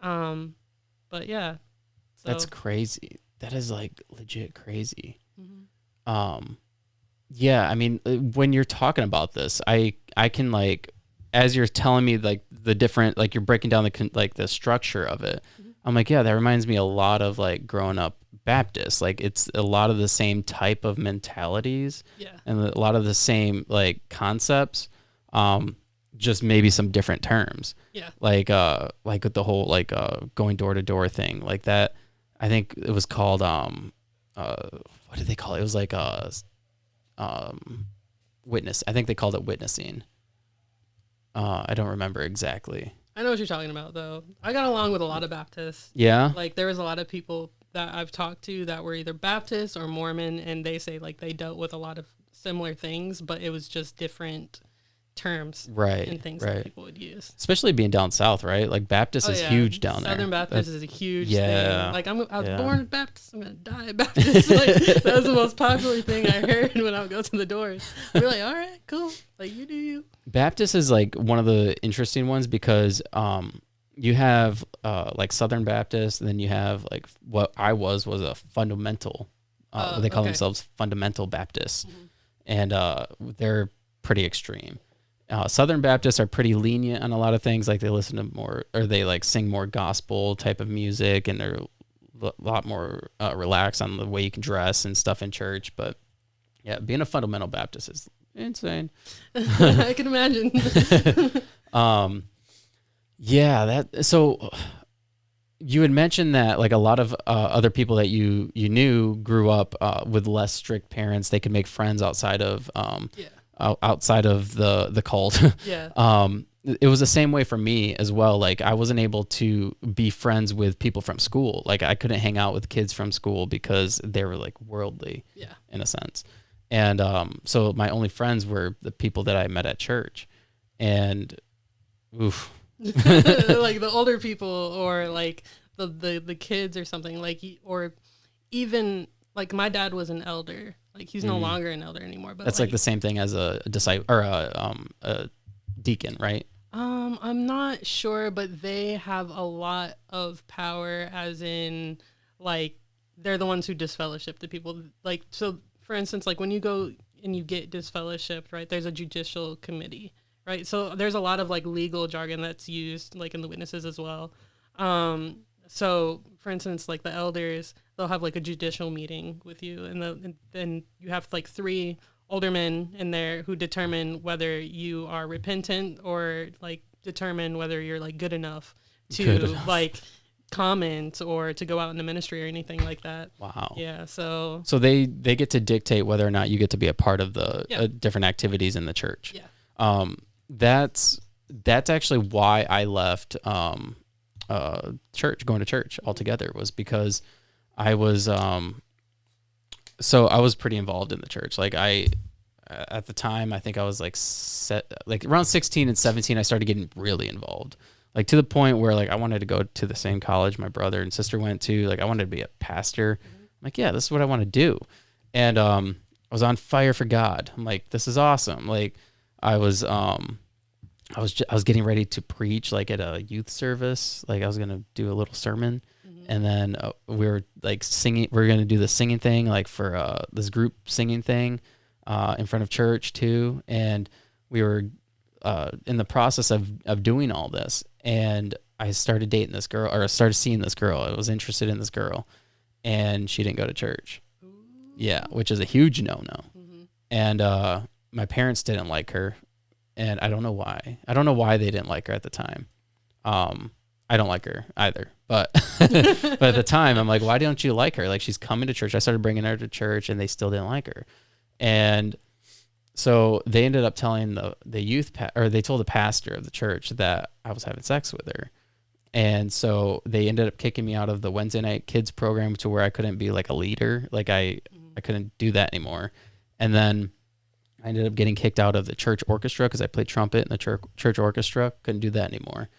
Speaker 1: But yeah. So.
Speaker 2: That's crazy. That is like legit crazy. Yeah, I mean, when you're talking about this, I can like, as you're telling me like the different, like you're breaking down the structure of it. I'm like, yeah, that reminds me a lot of like growing up Baptist. Like it's a lot of the same type of mentalities, and a lot of the same like concepts, just maybe some different terms. Yeah. Like with the whole like going door to door thing, like that. I think it was called what did they call it? It was like witness. I think they called it witnessing. I don't remember exactly.
Speaker 1: I know what you're talking about, though. I got along with a lot of Baptists.
Speaker 2: Yeah?
Speaker 1: Like, there was a lot of people that I've talked to that were either Baptist or Mormon, and they say, like, they dealt with a lot of similar things, but it was just different terms and things that people would use.
Speaker 2: Especially being down south, right? Like, Baptist is huge down there.
Speaker 1: Southern Baptist is a huge thing. Like, I was born Baptist, I'm going to die Baptist. Like, that was the most popular thing I heard when I would go to the doors. We're like, all right, cool. Like, you do you.
Speaker 2: Baptist is like one of the interesting ones because you have like Southern Baptist, and then you have like what I was a fundamental. They call themselves fundamental Baptists, and they're pretty extreme. Southern Baptists are pretty lenient on a lot of things. Like they listen to more, or they like sing more gospel type of music, and they're a lot more relaxed on the way you can dress and stuff in church. But yeah, being a fundamental Baptist is insane.
Speaker 1: I can imagine.
Speaker 2: So you had mentioned that like a lot of other people that you knew grew up with less strict parents. They could make friends outside of outside of the cult. It was the same way for me as well. Like I wasn't able to be friends with people from school. Like I couldn't hang out with kids from school because they were like worldly in a sense. And so my only friends were the people that I met at church. And oof.
Speaker 1: Like the older people, or like the kids or something, like, or even like my dad was an elder. Like he's no longer an elder anymore. But
Speaker 2: that's like the same thing as a disciple or a deacon, right?
Speaker 1: I'm not sure, but they have a lot of power, as in like they're the ones who disfellowship the people. Like, so for instance, like when you go and you get disfellowshipped, right, there's a judicial committee, right? So there's a lot of like legal jargon that's used like in the witnesses as well. So for instance, like the elders, they'll have like a judicial meeting with you, and then you have like 3 older men in there who determine whether you are repentant, or like determine whether you're like good enough to like comment or to go out in the ministry or anything like that.
Speaker 2: Wow.
Speaker 1: Yeah. So
Speaker 2: they get to dictate whether or not you get to be a part of the different activities in the church.
Speaker 1: Yeah.
Speaker 2: That's actually why I left church, going to church altogether, was because I was so I was pretty involved in the church. Like at the time, I think I was like around 16 and 17, I started getting really involved. Like to the point where like I wanted to go to the same college my brother and sister went to. Like I wanted to be a pastor. I'm like, yeah, this is what I want to do. And I was on fire for God. I'm like, this is awesome. Like I was getting ready to preach like at a youth service. Like I was gonna do a little sermon, and then we were like singing. We are gonna do the singing thing, like for this group singing thing, in front of church too. And we were in the process of doing all this, and I started dating this girl, or I started seeing this girl. I was interested in this girl, and she didn't go to church. Ooh. Yeah, which is a huge no-no. And my parents didn't like her. And I don't know why. I don't know why they didn't like her at the time. I don't like her either. But but at the time, I'm like, why don't you like her? Like, she's coming to church. I started bringing her to church, and they still didn't like her. And so they ended up telling the youth, or they told the pastor of the church that I was having sex with her. And so they ended up kicking me out of the Wednesday night kids program, to where I couldn't be like a leader. Like I couldn't do that anymore. And then I ended up getting kicked out of the church orchestra because I played trumpet in the church orchestra. Couldn't do that anymore.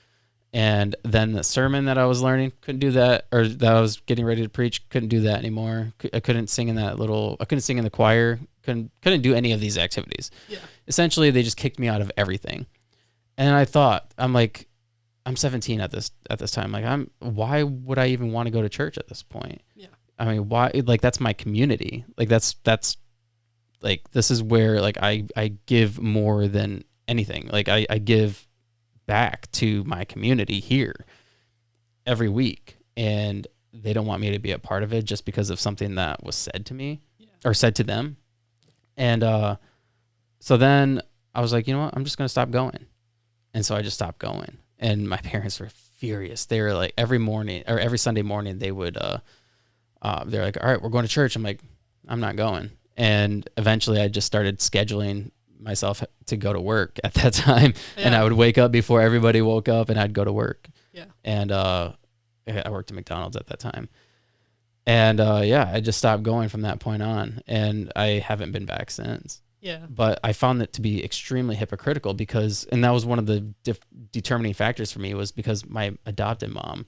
Speaker 2: And then the sermon that I was learning, couldn't do that, or that I was getting ready to preach, couldn't do that anymore. I couldn't sing in I couldn't sing in the choir, couldn't do any of these activities.
Speaker 1: Yeah.
Speaker 2: Essentially, they just kicked me out of everything. And I thought, I'm 17 at this time. Like, why would I even want to go to church at this point?
Speaker 1: Yeah.
Speaker 2: I mean, why? Like, that's my community. Like, that's like, this is where, like, I give more than anything. Like, I give back to my community here every week, and they don't want me to be a part of it just because of something that was said to me or said to them. And so then I was like, you know what, I'm just going to stop going. And so I just stopped going, and my parents were furious. They were like, every Sunday morning they would they're like, all right, we're going to church. I'm like, I'm not going. And eventually I just started scheduling myself to go to work at that time. Yeah. And I would wake up before everybody woke up, and I'd go to work. Yeah. And I worked at McDonald's at that time. And I just stopped going from that point on, and I haven't been back since. Yeah. But I found that to be extremely hypocritical and that was one of the determining factors for me, was because my adopted mom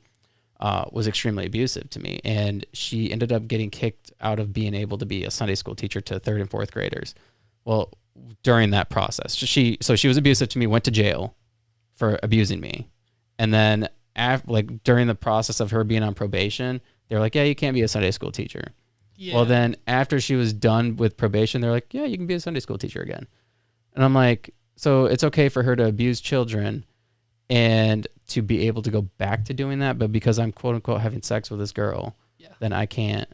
Speaker 2: was extremely abusive to me, and she ended up getting kicked out of being able to be a Sunday school teacher to 3rd and 4th graders. Well, during that process, she was abusive to me, went to jail for abusing me, and then during the process of her being on probation, they're like, yeah, you can't be a Sunday school teacher. Yeah. Well, then after she was done with probation, they're like, yeah, you can be a Sunday school teacher again. And I'm like, so it's okay for her to abuse children and to be able to go back to doing that, but because I'm quote unquote having sex with this girl, then I can't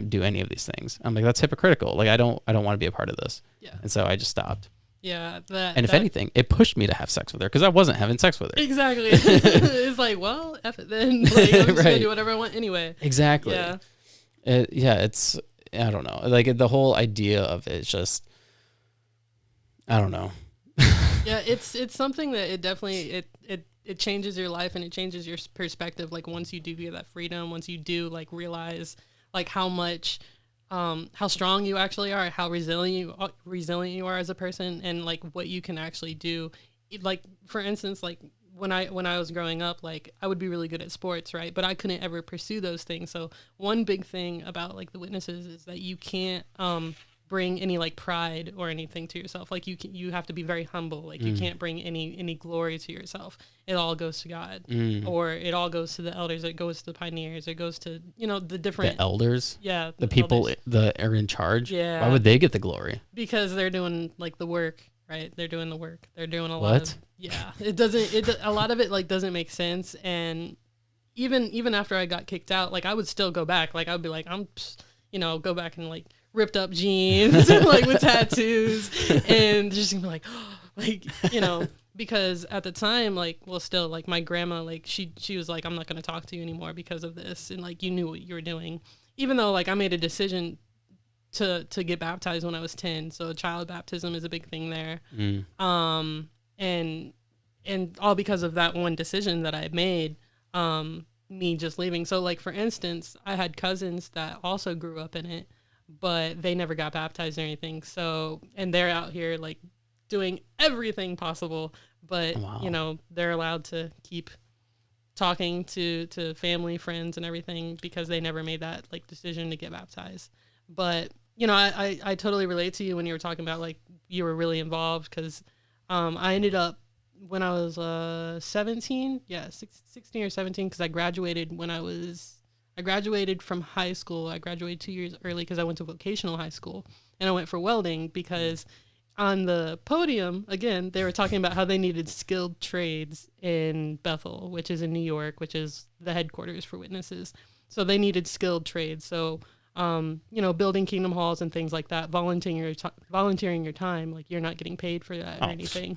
Speaker 2: do any of these things. I'm like, that's hypocritical. Like, I don't want to be a part of this. Yeah. And so I just stopped. Yeah. If anything, it pushed me to have sex with her, because I wasn't having sex with her. Exactly.
Speaker 1: It's like, well, F it then. Like, I'm just gonna do whatever I want anyway.
Speaker 2: Exactly. Yeah. It's, I don't know. Like, the whole idea of it's just, I don't know.
Speaker 1: Yeah, it's something that it definitely it changes your life, and it changes your perspective. Like, once you do get that freedom, once you do like realize like how much how strong you actually are, how resilient you are as a person, and like what you can actually do. Like, for instance, like when I was growing up, like I would be really good at sports, right? But I couldn't ever pursue those things. So one big thing about like the Witnesses is that you can't bring any like pride or anything to yourself. Like you have to be very humble. Like you can't bring any glory to yourself. It all goes to God, or it all goes to the elders. It goes to the pioneers. It goes to, the different
Speaker 2: elders.
Speaker 1: Yeah,
Speaker 2: the people that are in charge.
Speaker 1: Yeah,
Speaker 2: why would they get the glory?
Speaker 1: Because they're doing like the work, right? They're doing the work. They're doing a lot of, yeah. A lot of it like doesn't make sense. And even after I got kicked out, like I would still go back. Like I would be like, go back and like ripped up jeans and like with tattoos, and just be like, because at the time, like, well, still like my grandma, like she was like, I'm not going to talk to you anymore because of this. And like, you knew what you were doing, even though like I made a decision to get baptized when I was 10. So child baptism is a big thing there. And all because of that one decision that I made, me just leaving. So like, for instance, I had cousins that also grew up in it, but they never got baptized or anything. So, and they're out here like doing everything possible, but they're allowed to keep talking to family, friends, and everything because they never made that like decision to get baptized. But I totally relate to you when you were talking about like you were really involved, because I ended up, when I was 17, 16 or 17, because I graduated from high school. I graduated 2 years early because I went to vocational high school, and I went for welding because on the podium, again, they were talking about how they needed skilled trades in Bethel, which is in New York, which is the headquarters for Witnesses. So they needed skilled trades. So, building kingdom halls and things like that, volunteering your time, like you're not getting paid for that or anything.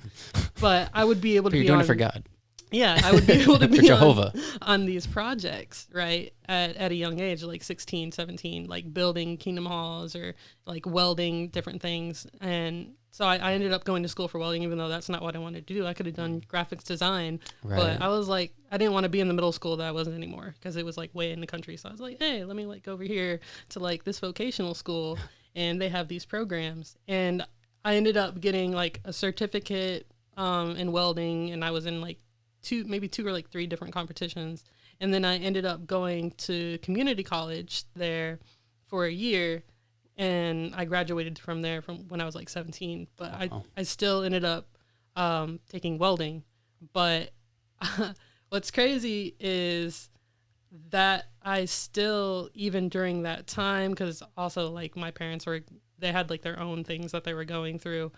Speaker 1: But I would be able to be
Speaker 2: doing it for God.
Speaker 1: Yeah, I would be able to be
Speaker 2: Jehovah
Speaker 1: on these projects, right, at a young age, like 16, 17, like building kingdom halls or like welding different things. And so I ended up going to school for welding, even though that's not what I wanted to do. I could have done graphics design, but I was like, I didn't want to be in the middle school that I wasn't anymore because it was like way in the country. So I was like, hey, let me like go over here to like this vocational school and they have these programs. And I ended up getting like a certificate in welding, and I was in like maybe two or like three different competitions. And then I ended up going to community college there for a year, and I graduated from there from when I was like 17. But I still ended up taking welding. But what's crazy is that I still, even during that time, because also like my parents they had like their own things that they were going through,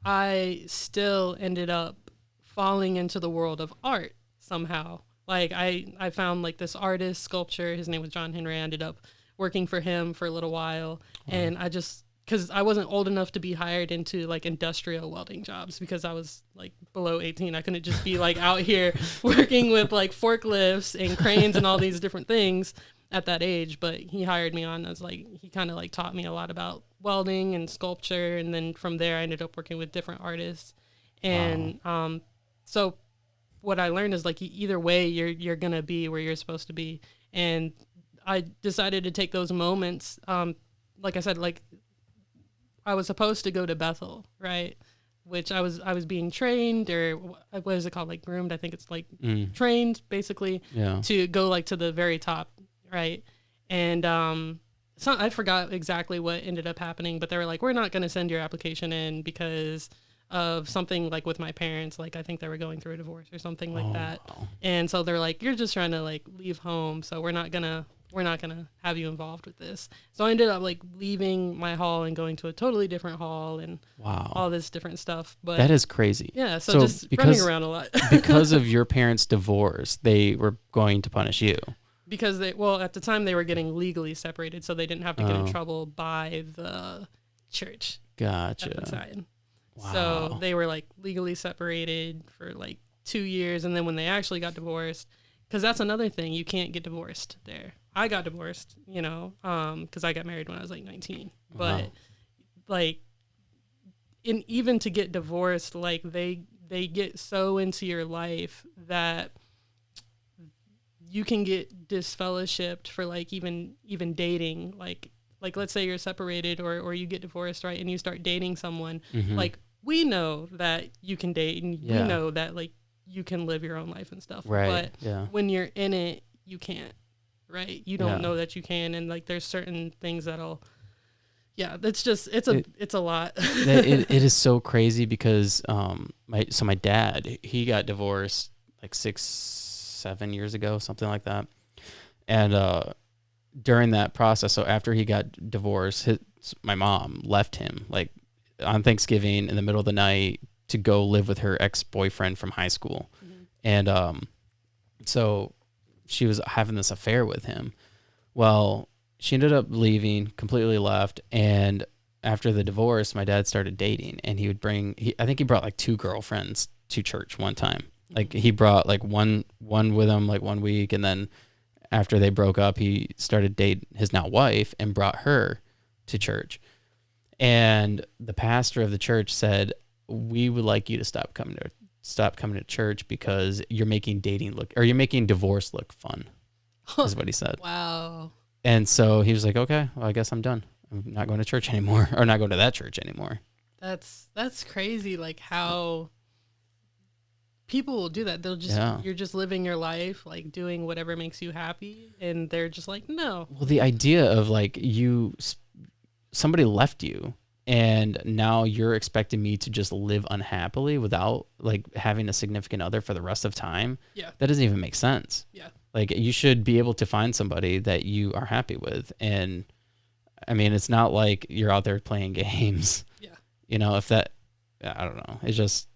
Speaker 1: I still ended up falling into the world of art somehow. Like I found like this artist, sculpture, his name was John Henry. I ended up working for him for a little while. And I just, because I wasn't old enough to be hired into like industrial welding jobs because I was like below 18. I couldn't just be like out here working with like forklifts and cranes and all these different things at that age. But he hired me on as like, he kind of like taught me a lot about welding and sculpture. And then from there I ended up working with different artists. And so what I learned is like either way you're going to be where you're supposed to be. And I decided to take those moments. Like I said, like I was supposed to go to Bethel, right? Which I was being trained, or what is it called? Like groomed. I think it's like trained basically to go like to the very top. Right. And, I forgot exactly what ended up happening, but they were like, we're not going to send your application in because of something like with my parents. Like, I think they were going through a divorce or something like that. Wow. And so they're like, you're just trying to like leave home. So we're not going to have you involved with this. So I ended up like leaving my hall and going to a totally different hall and all this different stuff. But
Speaker 2: that is crazy.
Speaker 1: Yeah. So just running around a lot.
Speaker 2: Because of your parents' divorce, they were going to punish you.
Speaker 1: Because at the time they were getting legally separated, so they didn't have to get in trouble by the church.
Speaker 2: Gotcha.
Speaker 1: At the time.
Speaker 2: Wow.
Speaker 1: So they were like legally separated for like 2 years, and then when they actually got divorced, because that's another thing, you can't get divorced there. I got divorced, because I got married when I was like 19. But like, even to get divorced, like they get so into your life that you can get disfellowshipped for like even dating. Like let's say you're separated or you get divorced, right? And you start dating someone, like we know that you can date and we know that like you can live your own life and stuff.
Speaker 2: Right.
Speaker 1: But when you're in it, you can't, right? You don't know that you can. And like, there's certain things that'll, it's just, it's a lot.
Speaker 2: it is so crazy because, my dad, he got divorced like 6-7 years ago, something like that. And, during that process, so after he got divorced, my mom left him like on Thanksgiving in the middle of the night to go live with her ex-boyfriend from high school. And so she was having this affair with him. Well, she ended up leaving, completely left. And after the divorce, my dad started dating, and I think he brought like 2 girlfriends to church one time. Like he brought like one with him like 1 week, and then after they broke up, he started dating his now wife and brought her to church. And the pastor of the church said, we would like you to stop coming to church because you're making divorce look fun, is what he said.
Speaker 1: Wow.
Speaker 2: And so he was like, okay, well, I guess I'm done. I'm not going to church anymore, or not going to that church anymore.
Speaker 1: That's crazy. Like how people will do that. They'll just, you're just living your life, like doing whatever makes you happy. And they're just like, no.
Speaker 2: Well, the idea of like somebody left you and now you're expecting me to just live unhappily without like having a significant other for the rest of time.
Speaker 1: Yeah.
Speaker 2: That doesn't even make sense.
Speaker 1: Yeah.
Speaker 2: Like you should be able to find somebody that you are happy with. And I mean, it's not like you're out there playing games.
Speaker 1: Yeah.
Speaker 2: I don't know. It's just,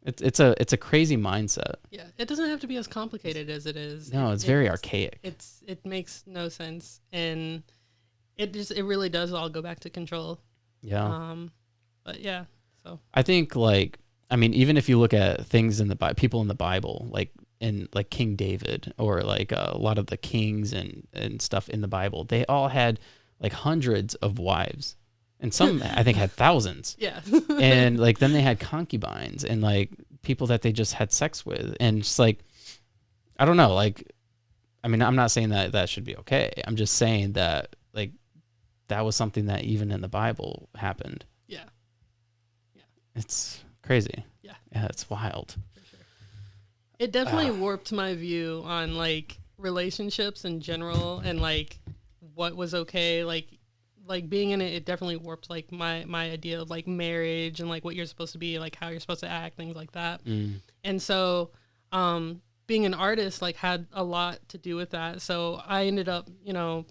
Speaker 2: it's a crazy mindset.
Speaker 1: Yeah. It doesn't have to be as complicated as it is.
Speaker 2: No, it's very archaic.
Speaker 1: It makes no sense. And it really does all go back to control.
Speaker 2: Yeah.
Speaker 1: But yeah, so
Speaker 2: I think even if you look at things in the people in the Bible, like in like King David or like a lot of the kings and stuff in the Bible, they all had like hundreds of wives, and some I think had thousands.
Speaker 1: Yeah.
Speaker 2: And like then they had concubines and like people that they just had sex with, and just like I don't know. Like, I mean, I'm not saying that that should be okay. I'm just saying that like that was something that even in the Bible happened.
Speaker 1: Yeah. Yeah.
Speaker 2: It's crazy.
Speaker 1: Yeah.
Speaker 2: Yeah, it's wild.
Speaker 1: For sure. It definitely warped my view on like relationships in general and like what was okay. Like being in it definitely warped like my idea of like marriage and like what you're supposed to be, like how you're supposed to act, things like that. And so being an artist like had a lot to do with that. So I ended up, you know,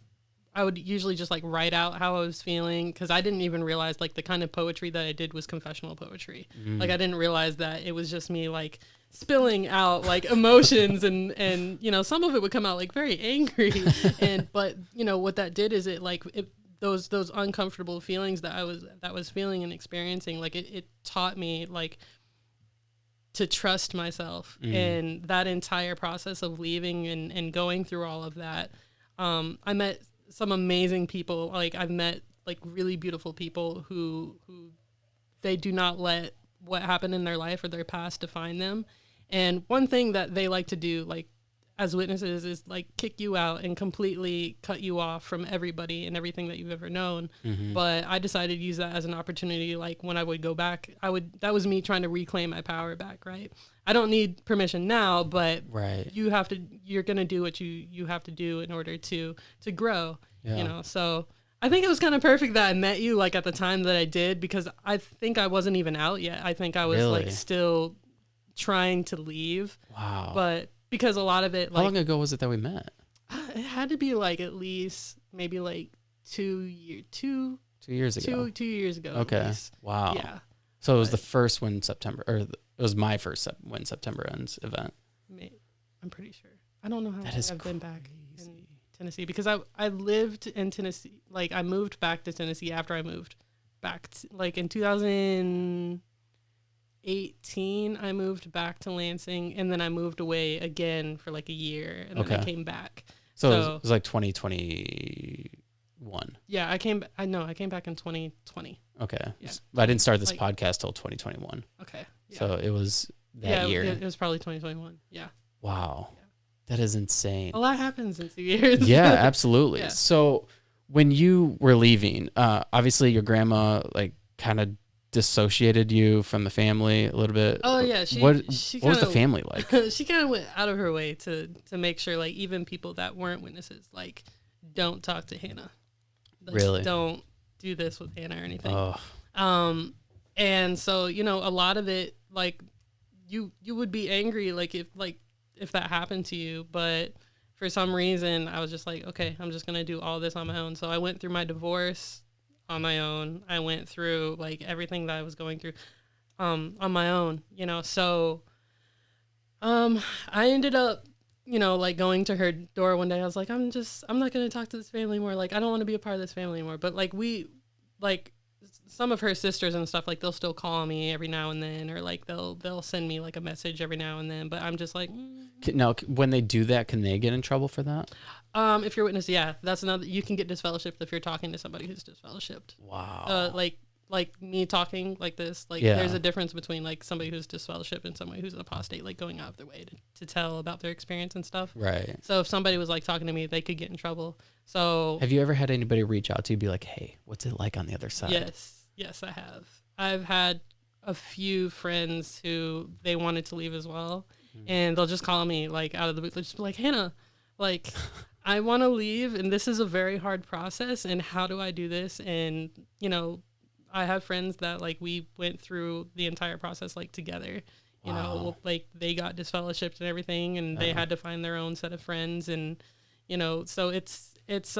Speaker 1: I would usually just like write out how I was feeling, because I didn't even realize like the kind of poetry that I did was confessional poetry. Like I didn't realize that it was just me like spilling out like emotions and you know, some of it would come out like very angry and but you know what that did is it like it, those uncomfortable feelings that I was feeling and experiencing, like it taught me like to trust myself. And that entire process of leaving and going through all of that, I met some amazing people. Like I've met like really beautiful people who they do not let what happened in their life or their past define them. And one thing that they like to do, like as witnesses, is like kick you out and completely cut you off from everybody and everything that you've ever known. But I decided to use that as an opportunity. Like when I would go back, that was me trying to reclaim my power back, right? I don't need permission now, but you're going to do what you have to do in order to grow, you know? So I think it was kind of perfect that I met you like at the time that I did, because I think I wasn't even out yet. I think I was like still trying to leave.
Speaker 2: Wow.
Speaker 1: But because a lot of it, like,
Speaker 2: how long ago was it that we met?
Speaker 1: It had to be like at least maybe like 2 years ago. 2 years ago.
Speaker 2: Okay. Wow.
Speaker 1: Yeah.
Speaker 2: So it was the first When September, or it was my first When September Ends event.
Speaker 1: I'm pretty sure. I don't know how long I've been back in Tennessee, because I lived in Tennessee. Like I moved back to Tennessee after I moved back like in 2018 I moved back to Lansing, and then I moved away again for like a year, and then I came back.
Speaker 2: So it was like 2021.
Speaker 1: Yeah, I came back in 2020.
Speaker 2: Okay.
Speaker 1: Yeah.
Speaker 2: I didn't start this podcast till 2021.
Speaker 1: Okay. Yeah.
Speaker 2: So it was that year.
Speaker 1: It was probably 2021. Yeah.
Speaker 2: Wow. Yeah. That is insane.
Speaker 1: A lot happens in 2 years.
Speaker 2: Yeah, absolutely.
Speaker 1: Yeah.
Speaker 2: So when you were leaving, obviously your grandma like kind of dissociated you from the family a little bit.
Speaker 1: Oh yeah,
Speaker 2: what was the family like?
Speaker 1: She kind of went out of her way to make sure like even people that weren't witnesses like don't talk to Hannah. Like,
Speaker 2: really? Don't
Speaker 1: do this with Hannah or anything.
Speaker 2: Oh.
Speaker 1: And so you know a lot of it like you would be angry like if that happened to you, but for some reason I was just like, okay, I'm just gonna do all this on my own. So I went through my divorce on my own. I went through like everything that I was going through on my own, you know. So I ended up, you know, like going to her door one day. I was like, I'm not going to talk to this family anymore. Like I don't want to be a part of this family anymore. But like some of her sisters and stuff, like they'll still call me every now and then, or like they'll send me like a message every now and then, but I'm just like
Speaker 2: Now when they do that, can they get in trouble for that?
Speaker 1: If you're a witness, yeah, that's another. You can get disfellowshipped if you're talking to somebody who's disfellowshipped.
Speaker 2: Wow.
Speaker 1: Like me talking like this, like there's a difference between like somebody who's disfellowshipped and somebody who's an apostate, like going out of their way to tell about their experience and stuff.
Speaker 2: Right.
Speaker 1: So if somebody was like talking to me, they could get in trouble. So
Speaker 2: have you ever had anybody reach out to you, be like, hey, what's it like on the other side?
Speaker 1: Yes, I have. I've had a few friends who they wanted to leave as well, and they'll just call me like out of the blue. They'll just be like, Hannah, like I want to leave, and this is a very hard process, and how do I do this? And you know, I have friends that like we went through the entire process like together. You know, like they got disfellowshipped and everything, and they had to find their own set of friends, and you know, so it's there's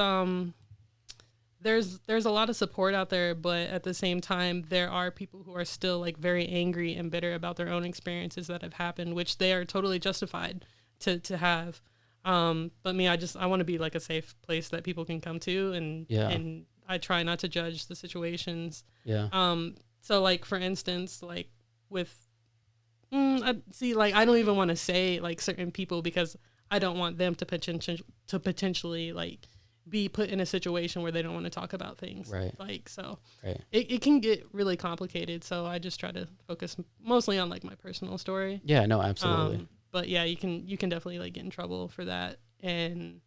Speaker 1: a lot of support out there, but at the same time, there are people who are still like very angry and bitter about their own experiences that have happened, which they are totally justified to have. But me, I want to be like a safe place that people can come to, and I try not to judge the situations. Yeah. So like for instance, like with, I don't even want to say like certain people because I don't want them to potentially like be put in a situation where they don't want to talk about things. Right. Like, so it can get really complicated. So I just try to focus mostly on like my personal story.
Speaker 2: Yeah, no, absolutely.
Speaker 1: but yeah, you can definitely like get in trouble for that. And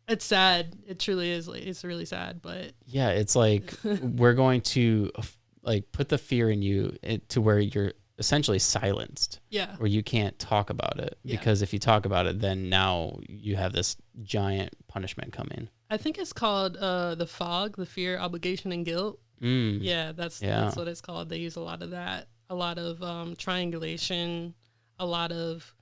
Speaker 1: it's sad. It truly is. Like, it's really sad, but
Speaker 2: yeah, it's like we're going to like put the fear in you to where you're essentially silenced,
Speaker 1: yeah,
Speaker 2: where you can't talk about it,
Speaker 1: yeah.
Speaker 2: because if you talk about it, then now you have this giant punishment coming.
Speaker 1: I think it's called the fog, the fear, obligation, and guilt. Yeah, that's what it's called. They use a lot of that, a lot of triangulation, a lot of.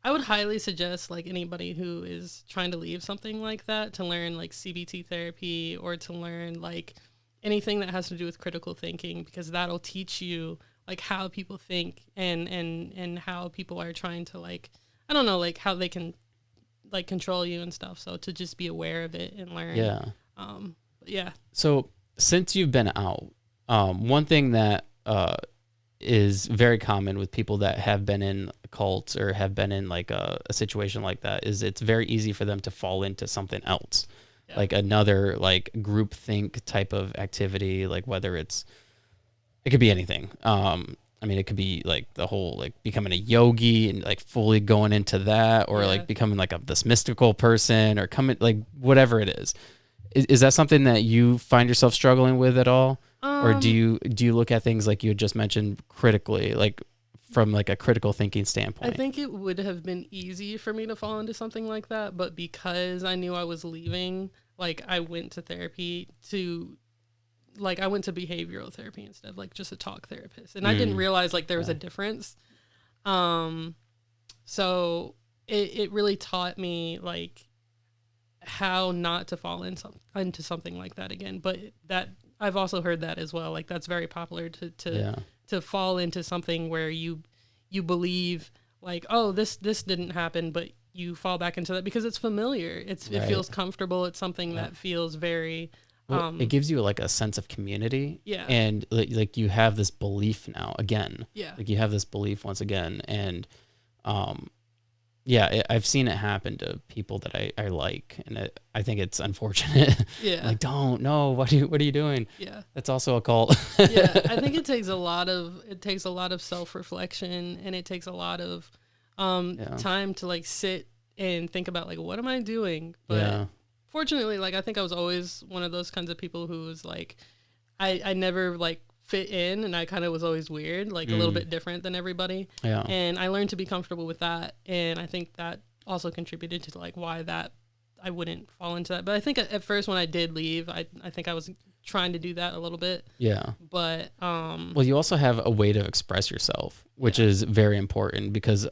Speaker 1: I would highly suggest like anybody who is trying to leave something like that to learn like CBT therapy, or to learn like anything that has to do with critical thinking, because that'll teach you like how people think, and how people are trying to like, I don't know, like how they can like control you and stuff. So to just be aware of it and learn.
Speaker 2: Yeah.
Speaker 1: Yeah.
Speaker 2: So since you've been out, one thing that is very common with people that have been in cults or have been in like a situation like that is it's very easy for them to fall into something else, like another like group think type of activity, like whether it could be anything. I mean, it could be like the whole like becoming a yogi and like fully going into that, or like becoming like this mystical person, or coming like whatever it is. Is that something that you find yourself struggling with at all? Or do you look at things like you had just mentioned critically, like from like a critical thinking standpoint?
Speaker 1: I think it would have been easy for me to fall into something like that, but because I knew I was leaving, like I went to therapy to, like I went to behavioral therapy instead of like just a talk therapist, and I didn't realize like there was a difference. So it really taught me like how not to fall into something like that again. But that I've also heard that as well. Like that's very popular to fall into something where you believe like, oh, this didn't happen, but you fall back into that because it's familiar. It feels comfortable. It's something that feels very.
Speaker 2: Well, it gives you like a sense of community.
Speaker 1: Yeah.
Speaker 2: And like you have this belief now again.
Speaker 1: Yeah.
Speaker 2: Like you have this belief once again, and I've seen it happen to people that I like, and I think it's unfortunate.
Speaker 1: Yeah.
Speaker 2: Like, don't, no, what are you doing?
Speaker 1: Yeah.
Speaker 2: That's also a cult.
Speaker 1: Yeah. I think it takes a lot of self-reflection, and it takes a lot of time to like sit and think about like, what am I doing? But fortunately, like I think I was always one of those kinds of people who was like, I never like fit in, and I kind of was always weird, like a little bit different than everybody. Yeah. And I learned to be comfortable with that, and I think that also contributed to like why that I wouldn't fall into that. But I think at first when I did leave, I think I was trying to do that a little bit. Yeah. But
Speaker 2: well, you also have a way to express yourself, which is very important, because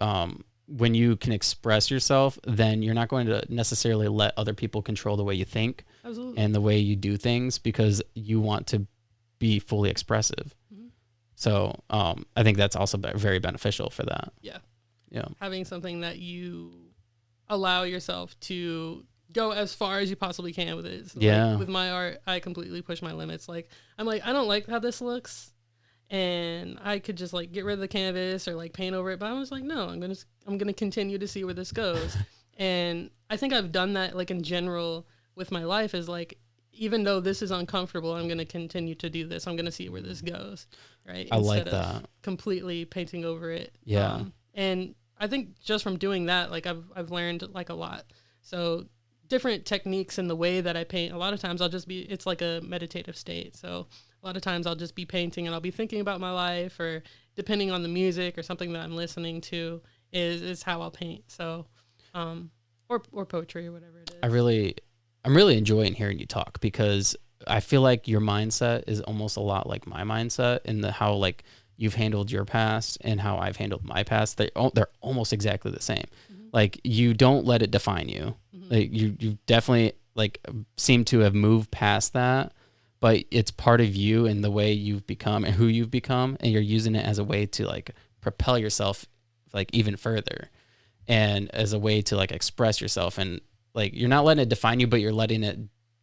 Speaker 2: when you can express yourself, then you're not going to necessarily let other people control the way you think. Absolutely. And the way you do things, because you want to be fully expressive. Mm-hmm. So I think that's also very beneficial for that. Yeah. Yeah.
Speaker 1: Having something that you allow yourself to go as far as you possibly can with it. So like with my art, I completely push my limits. Like I'm like, I don't like how this looks, and I could just like get rid of the canvas or like paint over it. But I was like, no, I'm gonna continue to see where this goes. And I think I've done that like in general with my life, is like, even though this is uncomfortable, I'm going to continue to do this. I'm going to see where this goes, right?
Speaker 2: I like that.
Speaker 1: Completely painting over it. Yeah. And I think just from doing that, like I've learned like a lot. So different techniques in the way that I paint. A lot of times it's like a meditative state. So a lot of times I'll just be painting and I'll be thinking about my life, or depending on the music or something that I'm listening to is how I'll paint. So, or poetry or whatever it is.
Speaker 2: I'm really enjoying hearing you talk, because I feel like your mindset is almost a lot like my mindset, in the how like you've handled your past and how I've handled my past. They're almost exactly the same. Mm-hmm. Like you don't let it define you. Mm-hmm. Like you definitely like seem to have moved past that, but it's part of you and the way you've become and who you've become, and you're using it as a way to like propel yourself like even further, and as a way to like express yourself. And like, you're not letting it define you, but you're letting it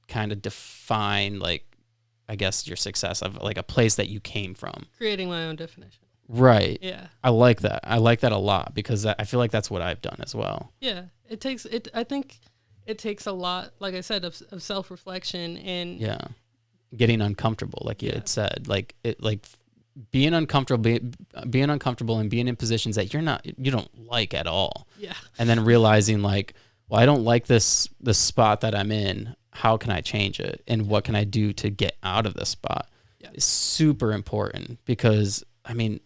Speaker 2: kind of define, like, I guess, your success of like a place that you came from.
Speaker 1: Creating my own definition.
Speaker 2: Right. Yeah. I like that. I like that a lot, because I feel like that's what I've done as well.
Speaker 1: Yeah. I think it takes a lot, like I said, of self-reflection and.
Speaker 2: Yeah. Getting uncomfortable, like you had said. Like, being uncomfortable, being uncomfortable and being in positions that you don't like at all.
Speaker 1: Yeah.
Speaker 2: And then realizing like, well, I don't like this spot that I'm in. How can I change it? And what can I do to get out of this spot?
Speaker 1: Yeah.
Speaker 2: It's super important because, I mean,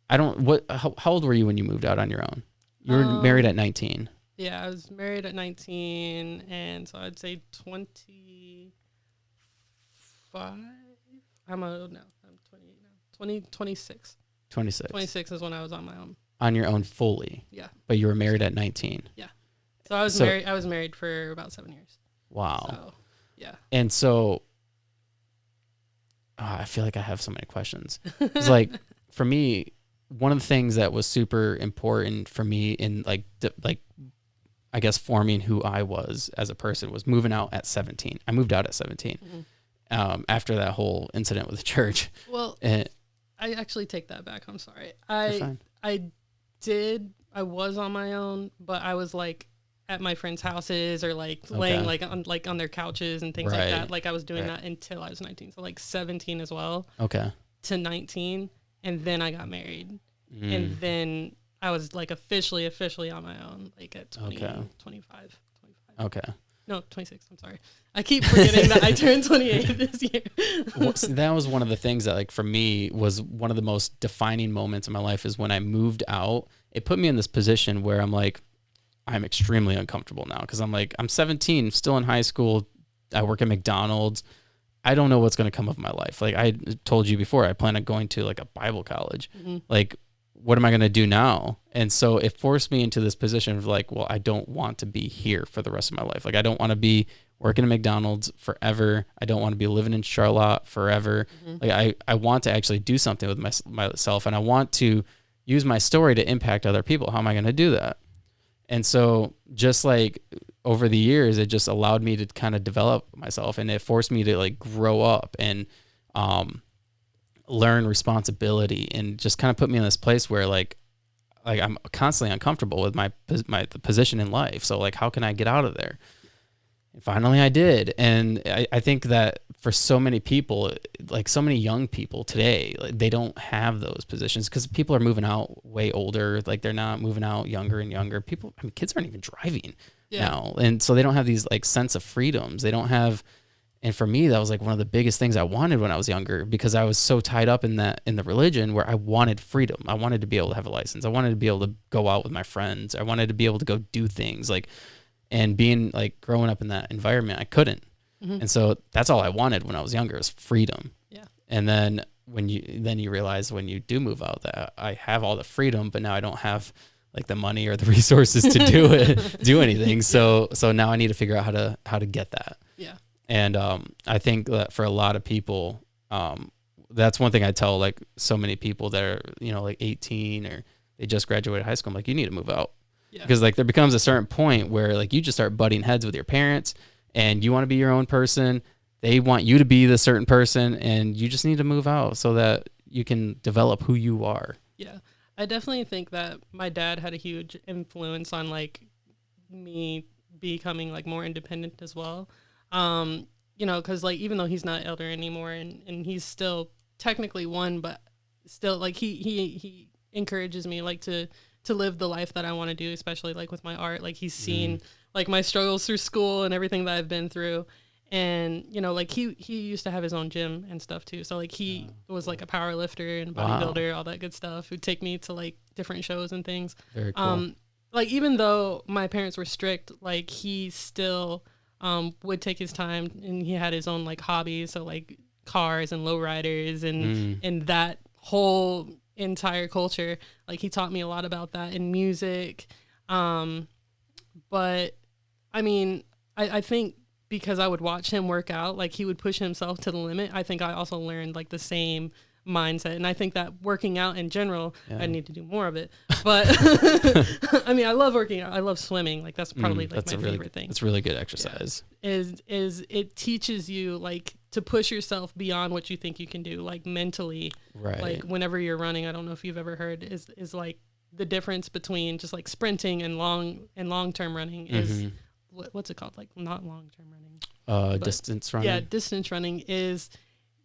Speaker 2: how old were you when you moved out on your own? You were married at 19.
Speaker 1: Yeah, I was married at 19, and so I'd say 25. I'm 28 now. 26.
Speaker 2: 26.
Speaker 1: 26 is when I was on my own.
Speaker 2: On your own fully.
Speaker 1: Yeah.
Speaker 2: But you were married at 19.
Speaker 1: Yeah. So I was married. I was married for about 7 years.
Speaker 2: Wow.
Speaker 1: So, yeah.
Speaker 2: And so, I feel like I have so many questions. It's like, for me, one of the things that was super important for me in I guess forming who I was as a person was moving out at 17. I moved out at 17 after that whole incident with the church.
Speaker 1: Well, I actually take that back. I'm sorry. I was on my own, but I was like at my friends' houses or like laying like on their couches and things like that. Like I was doing that until I was 19. So like 17 as well. Okay. To 19. And then I got married. And then I was like officially on my own, like at 25. Okay. No, 26. I'm sorry. I keep forgetting that I turned 28 this year.
Speaker 2: Well, that was one of the things that, like, for me was one of the most defining moments in my life is when I moved out. It put me in this position where I'm like, I'm extremely uncomfortable now because I'm like, I'm 17, still in high school. I work at McDonald's. I don't know what's going to come of my life. Like I told you before, I plan on going to like a Bible college. Like, what am I going to do now? And so it forced me into this position of like, well, I don't want to be here for the rest of my life. Like, I don't want to be working at McDonald's forever. I don't want to be living in Charlotte forever. Like, I want to actually do something with myself, and I want to use my story to impact other people. How am I going to do that? And so just like over the years, it just allowed me to kind of develop myself, and it forced me to like grow up and learn responsibility, and just kind of put me in this place where like I'm constantly uncomfortable with my position in life. So like, how can I get out of there? And finally I did. And I think that for so many people, like so many young people today, like, they don't have those positions because people are moving out way older. Like they're not moving out younger and younger. People, I mean, kids aren't even driving now. And so they don't have these like sense of freedoms. They don't have. And for me, that was like one of the biggest things I wanted when I was younger, because I was so tied up in the religion where I wanted freedom. I wanted to be able to have a license. I wanted to be able to go out with my friends. I wanted to be able to go do things like, and being like growing up in that environment, I couldn't. And so that's all I wanted when I was younger, was freedom. Yeah. And then you realize when you do move out that I have all the freedom, but now I don't have like the money or the resources to do anything. So now I need to figure out how to get that. Yeah. And I think that for a lot of people, that's one thing I tell like so many people that are, like 18 or they just graduated high school. I'm like, you need to move out. Yeah. Because like there becomes a certain point where like you just start butting heads with your parents, and you want to be your own person. They want you to be the certain person, and you just need to move out so that you can develop who you are. Yeah.
Speaker 1: I definitely think that my dad had a huge influence on like me becoming like more independent as well. Because like even though he's not elder anymore, and he's still technically one, but still like he encourages me like to live the life that I want to do, especially like with my art. Like he's seen like my struggles through school and everything that I've been through. And, like he used to have his own gym and stuff too. So like he was like a power lifter and bodybuilder, all that good stuff, who'd take me to like different shows and things. Very cool. Like even though my parents were strict, like he still would take his time, and he had his own like hobbies. So like cars and lowriders and that whole entire culture. Like he taught me a lot about that in music. But I mean, I think because I would watch him work out, like he would push himself to the limit. I think I also learned like the same mindset. And I think that working out in general, I need to do more of it. But I mean, I love working out. I love swimming. Like that's probably like my favorite thing.
Speaker 2: It's really good exercise.
Speaker 1: Yeah. Is it teaches you like to push yourself beyond what you think you can do, like mentally. Right. Like whenever you're running, I don't know if you've ever heard, is like the difference between just like sprinting and long-term running is what's it called? Like not long-term running.
Speaker 2: Distance running.
Speaker 1: Yeah, distance running is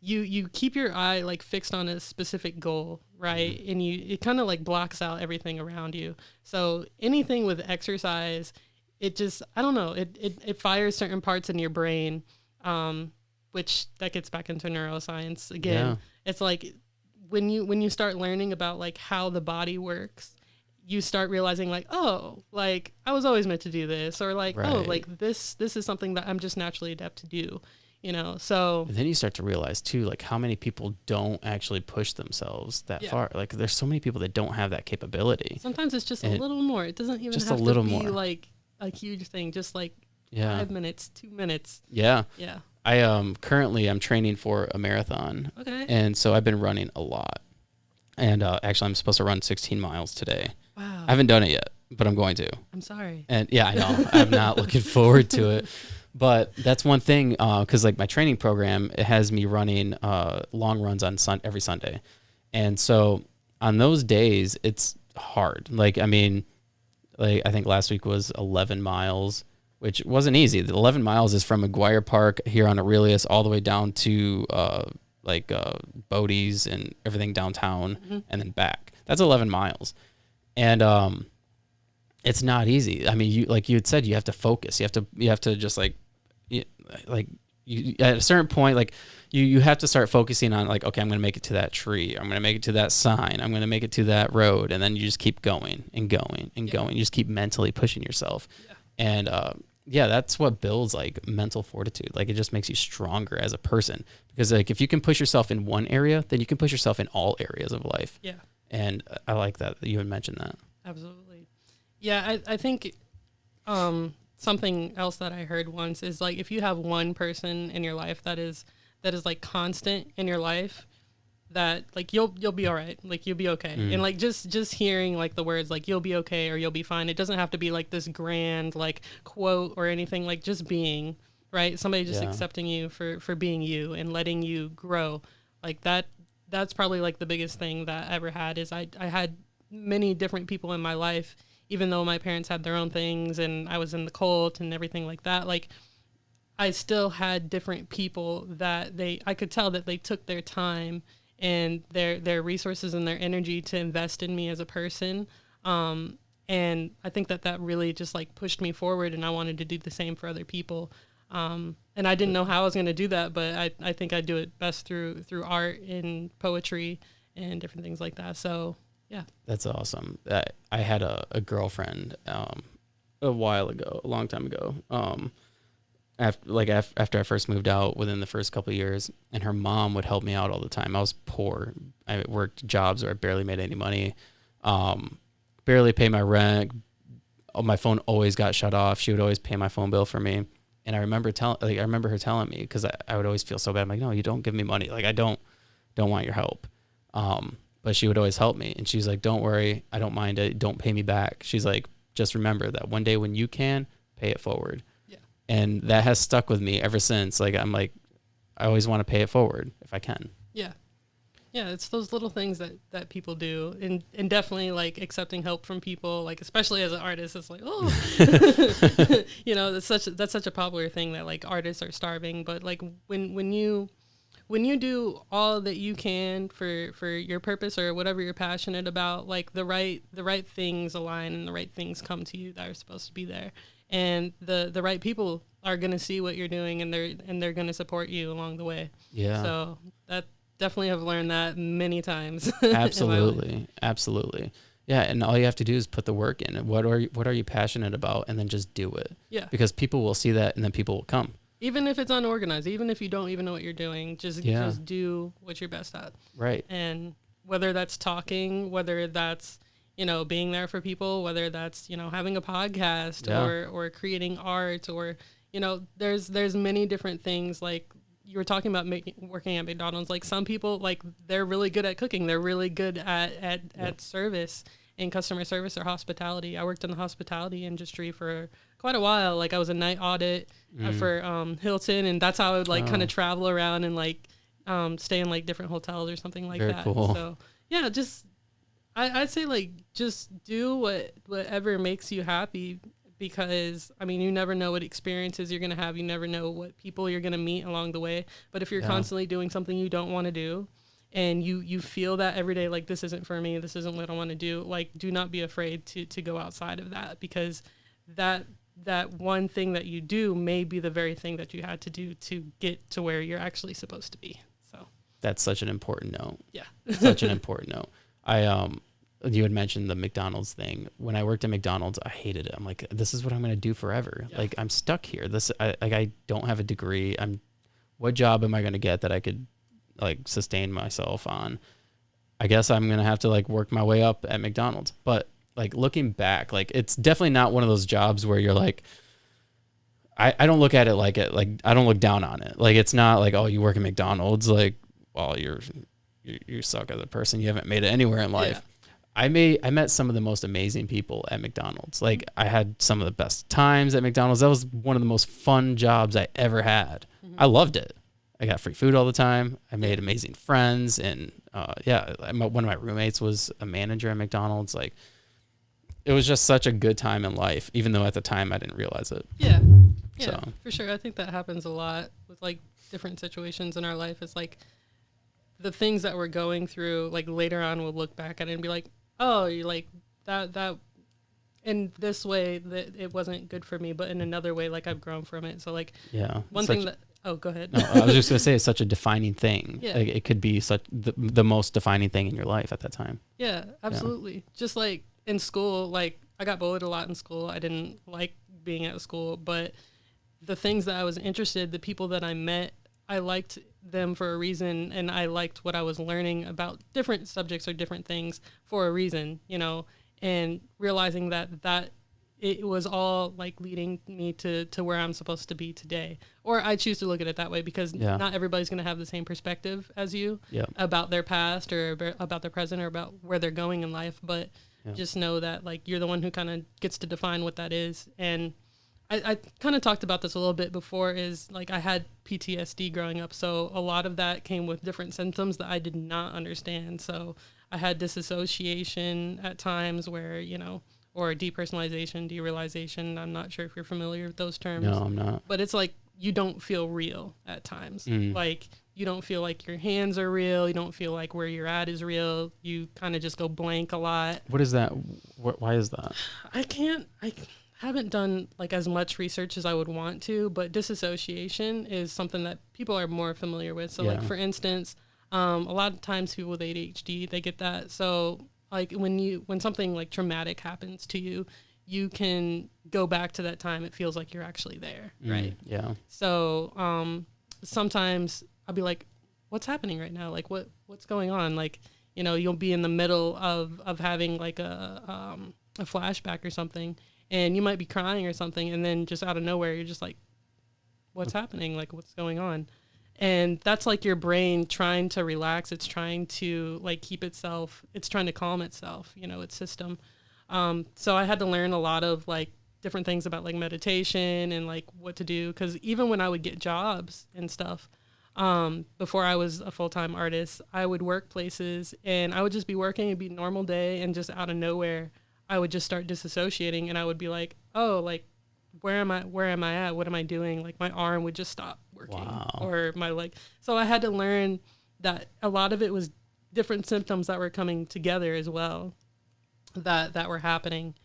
Speaker 1: you keep your eye like fixed on a specific goal, right?
Speaker 2: Mm-hmm.
Speaker 1: And it kind of like blocks out everything around you. So anything with exercise, it just, I don't know, it fires certain parts in your brain, which that gets back into neuroscience again.
Speaker 2: Yeah.
Speaker 1: It's like when you start learning about like how the body works, you start realizing like, oh, like I was always meant to do this, or like, oh,
Speaker 2: Right.
Speaker 1: like this is something that I'm just naturally adept to do, you know? So
Speaker 2: And then you start to realize too, like how many people don't actually push themselves that
Speaker 1: Yeah.
Speaker 2: far. Like there's so many people that don't have that capability.
Speaker 1: sometimes it's just a
Speaker 2: And
Speaker 1: little more. It doesn't even
Speaker 2: just
Speaker 1: have
Speaker 2: a little
Speaker 1: to be
Speaker 2: more.
Speaker 1: like a huge thing, just like
Speaker 2: Yeah.
Speaker 1: 5 minutes, 2 minutes.
Speaker 2: Yeah.
Speaker 1: Yeah.
Speaker 2: I currently I'm training for a marathon.
Speaker 1: Okay.
Speaker 2: And so I've been running a lot. And actually I'm supposed to run 16 miles today.
Speaker 1: Wow.
Speaker 2: I haven't done it yet, but I'm going to.
Speaker 1: I'm sorry.
Speaker 2: And yeah, I know. I'm not looking forward to it. But that's one thing, because like my training program, it has me running long runs on every Sunday. And so on those days, it's hard. Like, I mean, like I think last week was 11 miles, which wasn't easy. The 11 miles is from McGuire Park here on Aurelius all the way down to Bodie's and everything downtown and then back. That's 11 miles. And it's not easy. I mean, you like you had said, you have to focus. You have to just like you at a certain point, like you have to start focusing on like, okay, I'm going to make it to that tree. I'm going to make it to that sign. I'm going to make it to that road. And then you just keep going and going and going. You just keep mentally pushing yourself.
Speaker 1: Yeah.
Speaker 2: And yeah, that's what builds like mental fortitude. Like it just makes you stronger as a person, because like if you can push yourself in one area, then you can push yourself in all areas of life.
Speaker 1: Yeah.
Speaker 2: And I like that you had mentioned that.
Speaker 1: Absolutely. Yeah, I think something else that I heard once is like if you have one person in your life that is like constant in your life, that like you'll be all right, like you'll be okay. And like just hearing like the words like you'll be okay or you'll be fine, it doesn't have to be like this grand like quote or anything, like just being, right? Somebody just accepting you for being you and letting you grow. Like that's probably like the biggest thing that I ever had is I had many different people in my life, even though my parents had their own things and I was in the cult and everything like that. Like I still had different people that I could tell that they took their time and their resources and their energy to invest in me as a person. And I think that really just like pushed me forward, and I wanted to do the same for other people. And I didn't know how I was going to do that, but I think I do it best through art and poetry and different things like that. So yeah.
Speaker 2: That's awesome. I had a girlfriend a while ago, a long time ago. After I first moved out, within the first couple of years, and her mom would help me out all the time. I was poor. I worked jobs where I barely made any money, barely pay my rent. My phone always got shut off. She would always pay my phone bill for me. And I remember her telling me, because I would always feel so bad. I'm like, no, you don't give me money. Like I don't want your help. But she would always help me. And she's like, don't worry. I don't mind it. Don't pay me back. She's like, just remember that one day when you can, pay it forward.
Speaker 1: Yeah.
Speaker 2: And that has stuck with me ever since. Like, I'm like, I always want to pay it forward if I can.
Speaker 1: Yeah. Yeah. It's those little things that people do, and definitely like accepting help from people, like, especially as an artist, it's like, oh, you know, that's such a popular thing that like artists are starving. But like when you do all that you can for your purpose or whatever you're passionate about, like the right things align and the right things come to you that are supposed to be there. And the right people are going to see what you're doing, and they're going to support you along the way.
Speaker 2: Yeah.
Speaker 1: So that definitely have learned that many times.
Speaker 2: Absolutely. Absolutely. Yeah. And all you have to do is put the work in. What are you passionate about? And then just do it.
Speaker 1: Yeah.
Speaker 2: Because people will see that, and then people will come.
Speaker 1: Even if it's unorganized, even if you don't even know what you're doing, just do what you're best at.
Speaker 2: Right.
Speaker 1: And whether that's talking, whether that's, you know, being there for people, whether that's, you know, having a podcast or creating art, or, you know, there's many different things. Like you were talking about working at McDonald's. Like some people, like they're really good at cooking. They're really good at service and customer service or hospitality. I worked in the hospitality industry for quite a while. Like I was a night audit for Hilton, and that's how I would like kind of travel around and like stay in like different hotels or something like
Speaker 2: Very
Speaker 1: that.
Speaker 2: cool.
Speaker 1: So yeah, just I'd say like just do whatever makes you happy, because I mean, you never know what experiences you're going to have. You never know what people you're going to meet along the way. But if you're constantly doing something you don't want to do, and you feel that every day, like, this isn't for me, this isn't what I want to do, like, do not be afraid to go outside of that, because that one thing that you do may be the very thing that you had to do to get to where you're actually supposed to be. So
Speaker 2: that's such an important note.
Speaker 1: Yeah.
Speaker 2: Such an important note. You had mentioned the McDonald's thing. When I worked at McDonald's, I hated it. I'm like, this is what I'm going to do forever. Yeah. Like, I'm stuck here. I don't have a degree. What job am I going to get that I could like sustain myself on? I guess I'm going to have to like work my way up at McDonald's. But like, looking back, like, it's definitely not one of those jobs where you're like, I don't look at it like I don't look down on it. Like, it's not like, oh, you work at McDonald's, like, well, you suck as a person. You haven't made it anywhere in life. Yeah. I met some of the most amazing people at McDonald's. Like, I had some of the best times at McDonald's. That was one of the most fun jobs I ever had. Mm-hmm. I loved it. I got free food all the time. I made amazing friends. And one of my roommates was a manager at McDonald's. Like, it was just such a good time in life, even though at the time I didn't realize it.
Speaker 1: Yeah, for sure. I think that happens a lot with like different situations in our life. It's like the things that we're going through, like later on we'll look back at it and be like, oh, you like that in this way that it wasn't good for me, but in another way, like, I've grown from it. So like, one thing that, oh, go ahead.
Speaker 2: No, I was just going to say, it's such a defining thing. Yeah. Like, it could be such the most defining thing in your life at that time.
Speaker 1: Yeah, absolutely. Yeah. Just like in school, like, I got bullied a lot in school. I didn't like being at school, but the things that I was interested, the people that I met, I liked them for a reason, and I liked what I was learning about different subjects or different things for a reason, you know, and realizing that it was all like leading me to where I'm supposed to be today. Or I choose to look at it that way, because not everybody's going to have the same perspective as you about their past or about their present or about where they're going in life. But just know that, like, you're the one who kind of gets to define what that is. And I kind of talked about this a little bit before, is like, I had PTSD growing up. So a lot of that came with different symptoms that I did not understand. So I had disassociation at times where, you know, or depersonalization, derealization. I'm not sure if you're familiar with those terms.
Speaker 2: No, I'm not.
Speaker 1: But it's like, you don't feel real at times. Like, you don't feel like your hands are real. You don't feel like where you're at is real. You kind of just go blank a lot.
Speaker 2: What is that? Why is that?
Speaker 1: I haven't done like as much research as I would want to, but disassociation is something that people are more familiar with. So like, for instance, a lot of times people with ADHD, they get that. So like, when something like traumatic happens to you, you can go back to that time. It feels like you're actually there. Right.
Speaker 2: Yeah.
Speaker 1: So, sometimes I'll be like, what's happening right now? Like, what's going on? Like, you know, you'll be in the middle of having like a flashback or something, and you might be crying or something, and then just out of nowhere, you're just like, what's happening? Like, what's going on? And that's like your brain trying to relax. It's trying to like it's trying to calm itself, you know, its system. So I had to learn a lot of like different things about like meditation and like what to do. Cause even when I would get jobs and stuff, before I was a full-time artist, I would work places and I would just be working. It'd be a normal day, and just out of nowhere, I would just start disassociating, and I would be like, oh, like, where am I at? What am I doing? Like, my arm would just stop working. Wow. Or my leg. So I had to learn that a lot of it was different symptoms that were coming together as well that were happening.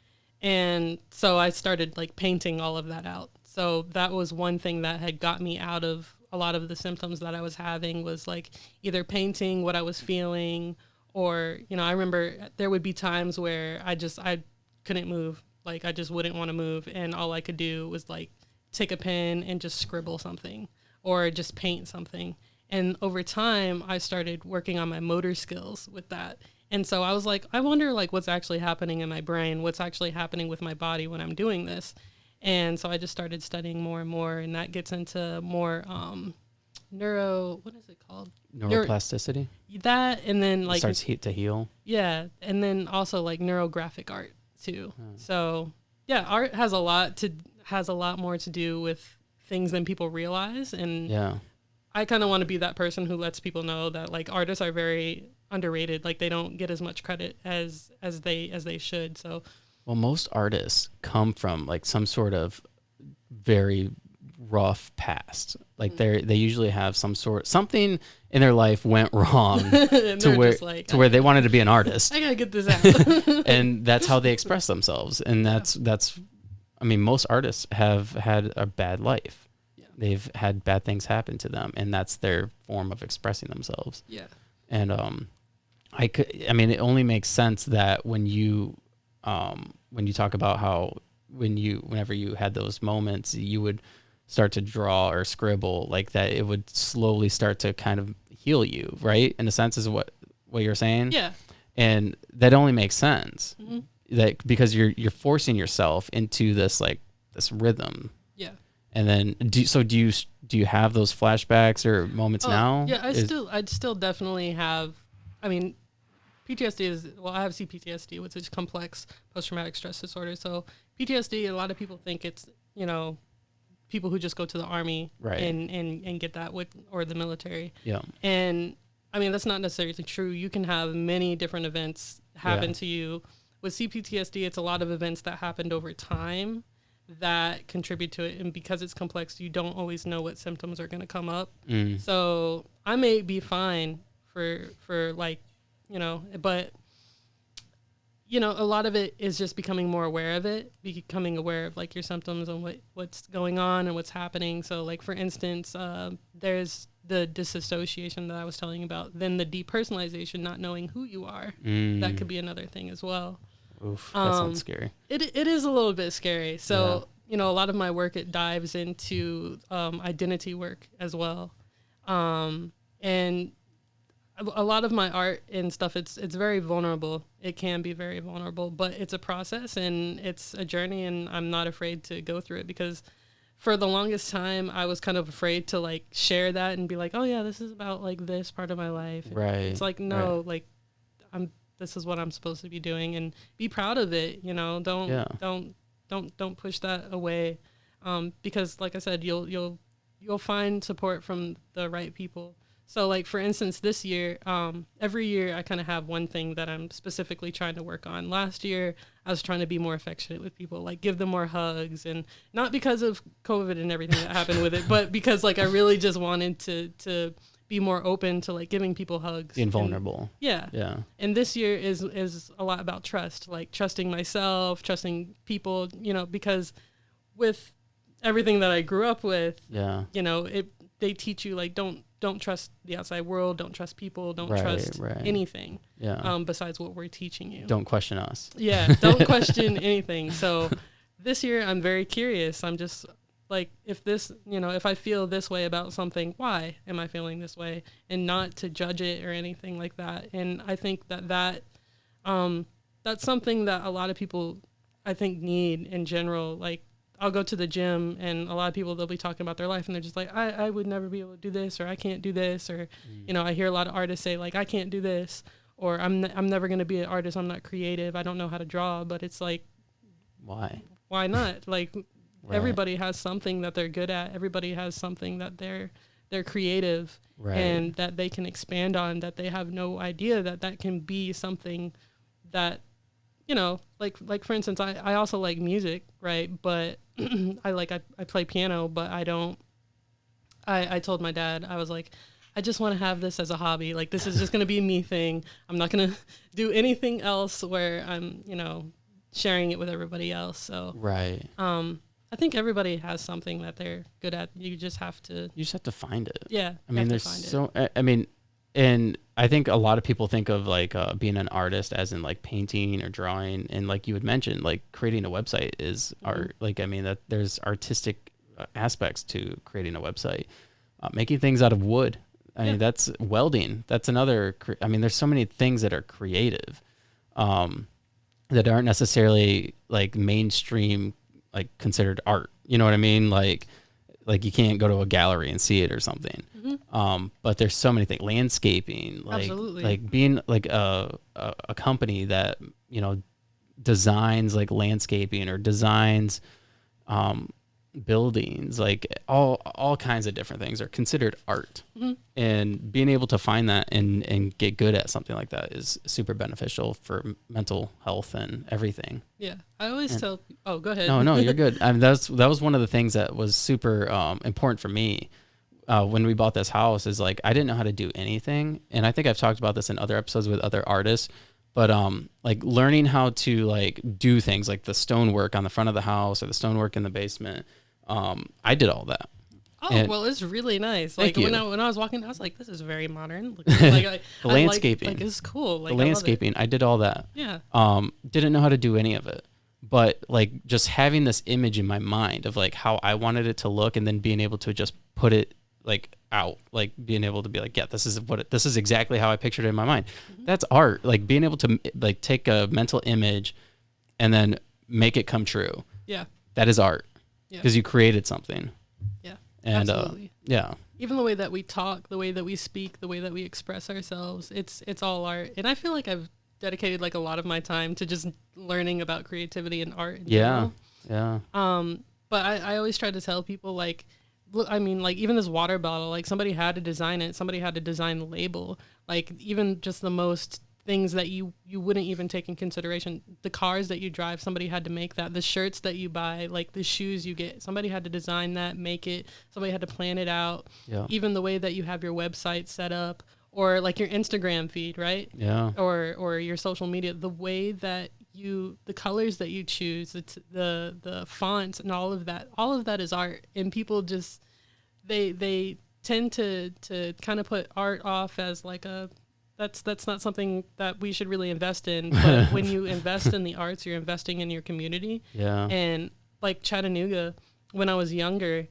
Speaker 1: And so I started like painting all of that out. So that was one thing that had got me out of a lot of the symptoms that I was having, was like either painting what I was feeling, or, you know, I remember there would be times where I couldn't move. Like, I just wouldn't want to move. And all I could do was like take a pen and just scribble something or just paint something. And over time, I started working on my motor skills with that. And so I was like, I wonder like what's actually happening in my brain, what's actually happening with my body when I'm doing this. And so I just started studying more and more, and that gets into more what is it called?
Speaker 2: Neuroplasticity?
Speaker 1: That, and then like...
Speaker 2: It starts to heal?
Speaker 1: Yeah, and then also like neurographic art too. So yeah, art has a lot more to do with things than people realize. And I kind of want to be that person who lets people know that like artists are very underrated. Like, they don't get as much credit as they should. So
Speaker 2: Well, most artists come from like some sort of very rough past. Like they usually have something in their life went wrong
Speaker 1: And
Speaker 2: to
Speaker 1: they're
Speaker 2: where
Speaker 1: just like,
Speaker 2: to where they wanted to be an artist,
Speaker 1: I gotta get this out.
Speaker 2: and that's how they express themselves. And that's I mean, most artists have had a bad life.
Speaker 1: Yeah.
Speaker 2: They've had bad things happen to them, and that's their form of expressing themselves.
Speaker 1: Yeah.
Speaker 2: And I mean, it only makes sense that when you talk about how whenever you had those moments, you would start to draw or scribble like that, it would slowly start to kind of heal you, right? In a sense, is what you're saying.
Speaker 1: Yeah.
Speaker 2: And that only makes sense.
Speaker 1: Mm-hmm.
Speaker 2: That because you're forcing yourself into this rhythm.
Speaker 1: Yeah.
Speaker 2: And then do you have those flashbacks or moments now?
Speaker 1: Yeah, I'd still definitely have. I mean, PTSD I have CPTSD, which is complex post-traumatic stress disorder. So PTSD, a lot of people think it's, people who just go to the army,
Speaker 2: right,
Speaker 1: and get that or the military.
Speaker 2: Yeah.
Speaker 1: And I mean, that's not necessarily true. You can have many different events happen to you. With CPTSD, it's a lot of events that happened over time that contribute to it. And because it's complex, you don't always know what symptoms are going to come up. So I may be fine for like, but a lot of it is just becoming more aware of it, becoming aware of like your symptoms and what's going on and what's happening. So like, for instance, there's the disassociation that I was telling you about, then the depersonalization, not knowing who you are. That could be another thing as well.
Speaker 2: Oof, that sounds scary.
Speaker 1: It is a little bit scary. So, a lot of my work, it dives into identity work as well. And a lot of my art and stuff, it's very vulnerable. It can be very vulnerable, but it's a process and it's a journey, and I'm not afraid to go through it, because for the longest time I was kind of afraid to like share that and be like, oh yeah, this is about like this part of my life.
Speaker 2: Right.
Speaker 1: It's like, no, like this is what I'm supposed to be doing, and be proud of it. Don't push that away. Because like I said, you'll find support from the right people. So like, for instance, this year, every year I kind of have one thing that I'm specifically trying to work on. Last year, I was trying to be more affectionate with people, like give them more hugs, and not because of COVID and everything that happened with it, but because like I really just wanted to be more open to like giving people hugs.
Speaker 2: Being vulnerable.
Speaker 1: Yeah. And this year is a lot about trust, like trusting myself, trusting people, because with everything that I grew up with, they teach you like, don't trust the outside world, don't trust people, don't trust anything. Besides what we're teaching you.
Speaker 2: Don't question us.
Speaker 1: Yeah, don't question anything. So this year I'm very curious. I'm just like, if I feel this way about something, why am I feeling this way? And not to judge it or anything like that. And I think that's something that a lot of people, I think, need in general. Like, I'll go to the gym and a lot of people, they'll be talking about their life and they're just like, I would never be able to do this, or I can't do this. Or, I hear a lot of artists say like, I can't do this, or I'm never going to be an artist. I'm not creative. I don't know how to draw. But it's like, why not? Like, everybody has something that they're good at. Everybody has something that they're creative, and that they can expand on, that they have no idea that can be something that, like for instance, I also like music, right? But I play piano, but I told my dad, I was like, I just want to have this as a hobby. Like, this is just going to be a me thing. I'm not going to do anything else where I'm, sharing it with everybody else. So, I think everybody has something that they're good at. You just have to
Speaker 2: find it.
Speaker 1: Yeah.
Speaker 2: I mean, and I think a lot of people think of like being an artist as in like painting or drawing, and like you had mentioned, like creating a website is art. Like, I mean, that there's artistic aspects to creating a website. Making things out of wood. I mean, that's welding. That's another. There's so many things that are creative, that aren't necessarily like mainstream, like considered art. You know what I mean? Like you can't go to a gallery and see it or something. But there's so many things, landscaping, like,
Speaker 1: absolutely,
Speaker 2: like being like a company that, designs like landscaping or designs, buildings, like all kinds of different things are considered art.
Speaker 1: Mm-hmm.
Speaker 2: And being able to find that and get good at something like that is super beneficial for mental health and everything.
Speaker 1: Yeah. I always tell, oh, go ahead.
Speaker 2: No, you're good. I mean, that was one of the things that was super important for me when we bought this house, is like I didn't know how to do anything. And I think I've talked about this in other episodes with other artists, but like learning how to like do things like the stonework on the front of the house or the stonework in the basement. I did all that.
Speaker 1: Oh,
Speaker 2: And
Speaker 1: well, it's really nice.
Speaker 2: Thank
Speaker 1: Like
Speaker 2: you.
Speaker 1: when I was walking, I was like, this is very modern. Like,
Speaker 2: The landscaping.
Speaker 1: Like, it's cool. Like,
Speaker 2: the landscaping, I did all that.
Speaker 1: Yeah.
Speaker 2: Didn't know how to do any of it, but like just having this image in my mind of like how I wanted it to look, and then being able to just put it like out, like being able to be like, yeah, this is exactly how I pictured it in my mind. Mm-hmm. That's art. Like being able to like take a mental image and then make it come true.
Speaker 1: Yeah.
Speaker 2: That is art.
Speaker 1: Yeah.
Speaker 2: Because you created something.
Speaker 1: Yeah.
Speaker 2: And
Speaker 1: absolutely.
Speaker 2: yeah.
Speaker 1: Even the way that we talk, the way that we speak, the way that we express ourselves, it's all art. And I feel like I've dedicated like a lot of my time to just learning about creativity and art in general.
Speaker 2: Yeah.
Speaker 1: But I always try to tell people, like, look, I mean, like, even this water bottle, like, somebody had to design it. Somebody had to design the label. Like, even just the most things that you wouldn't even take in consideration. The cars that you drive, somebody had to make that. The shirts that you buy, like the shoes you get, somebody had to design that, make it. Somebody had to plan it out.
Speaker 2: Yeah.
Speaker 1: Even the way that you have your website set up, or like your Instagram feed, right?
Speaker 2: Yeah.
Speaker 1: Or your social media, the way that the colors that you choose, the fonts and all of that is art. And people just, they tend to kind of put art off as like that's not something that we should really invest in. But when you invest in the arts, you're investing in your community.
Speaker 2: Yeah.
Speaker 1: And like Chattanooga, when I was younger,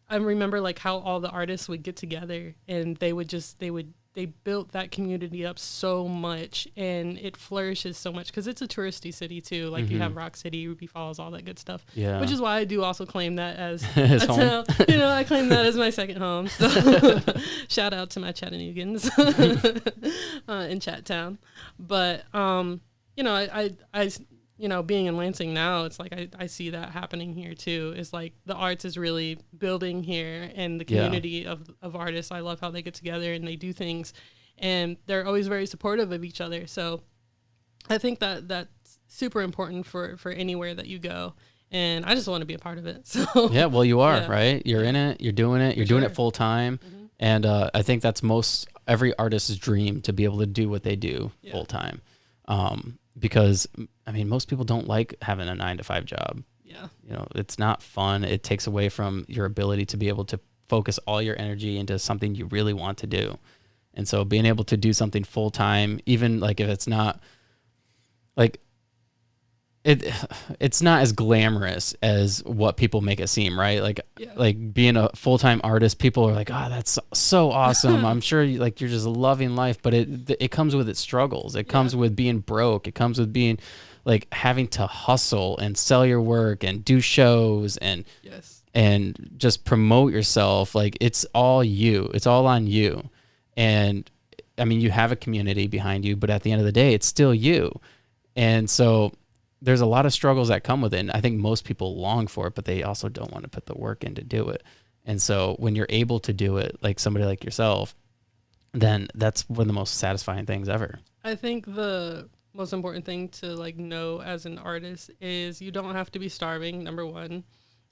Speaker 1: I remember like how all the artists would get together, and they built that community up so much, and it flourishes so much because it's a touristy city too. Like you have Rock City, Ruby Falls, all that good stuff.
Speaker 2: Yeah.
Speaker 1: Which is why I do also claim that as
Speaker 2: home.
Speaker 1: I claim that as my second home. So shout out to my Chattanoogans in Chattown. But I being in Lansing now, it's like I see that happening here too. It's like the arts is really building here, and the community of artists. I love how they get together and they do things, and they're always very supportive of each other. So I think that that's super important for anywhere that you go, and I just want to be a part of it. So
Speaker 2: yeah, well, you are, right? You're in it. You're doing it. You're doing it full time, and I think that's every artist's dream, to be able to do what they do full time. Because I mean, most people don't like having a 9-to-5 job. Yeah. It's not fun. It takes away from your ability to be able to focus all your energy into something you really want to do. And so being able to do something full time, even like if it's not like it's not as glamorous as what people make it seem, right? Like being a full-time artist, people are like, oh, that's so awesome. I'm sure you're just loving life, but it comes with its struggles. It comes with being broke. It comes with being like having to hustle and sell your work and do shows and just promote yourself. Like it's all you. It's all on you. And I mean, you have a community behind you, but at the end of the day, it's still you. And so there's a lot of struggles that come with it. And I think most people long for it, but they also don't want to put the work in to do it. And so when you're able to do it, like somebody like yourself, then that's one of the most satisfying things ever.
Speaker 1: I think the most important thing to like know as an artist is you don't have to be starving, number one.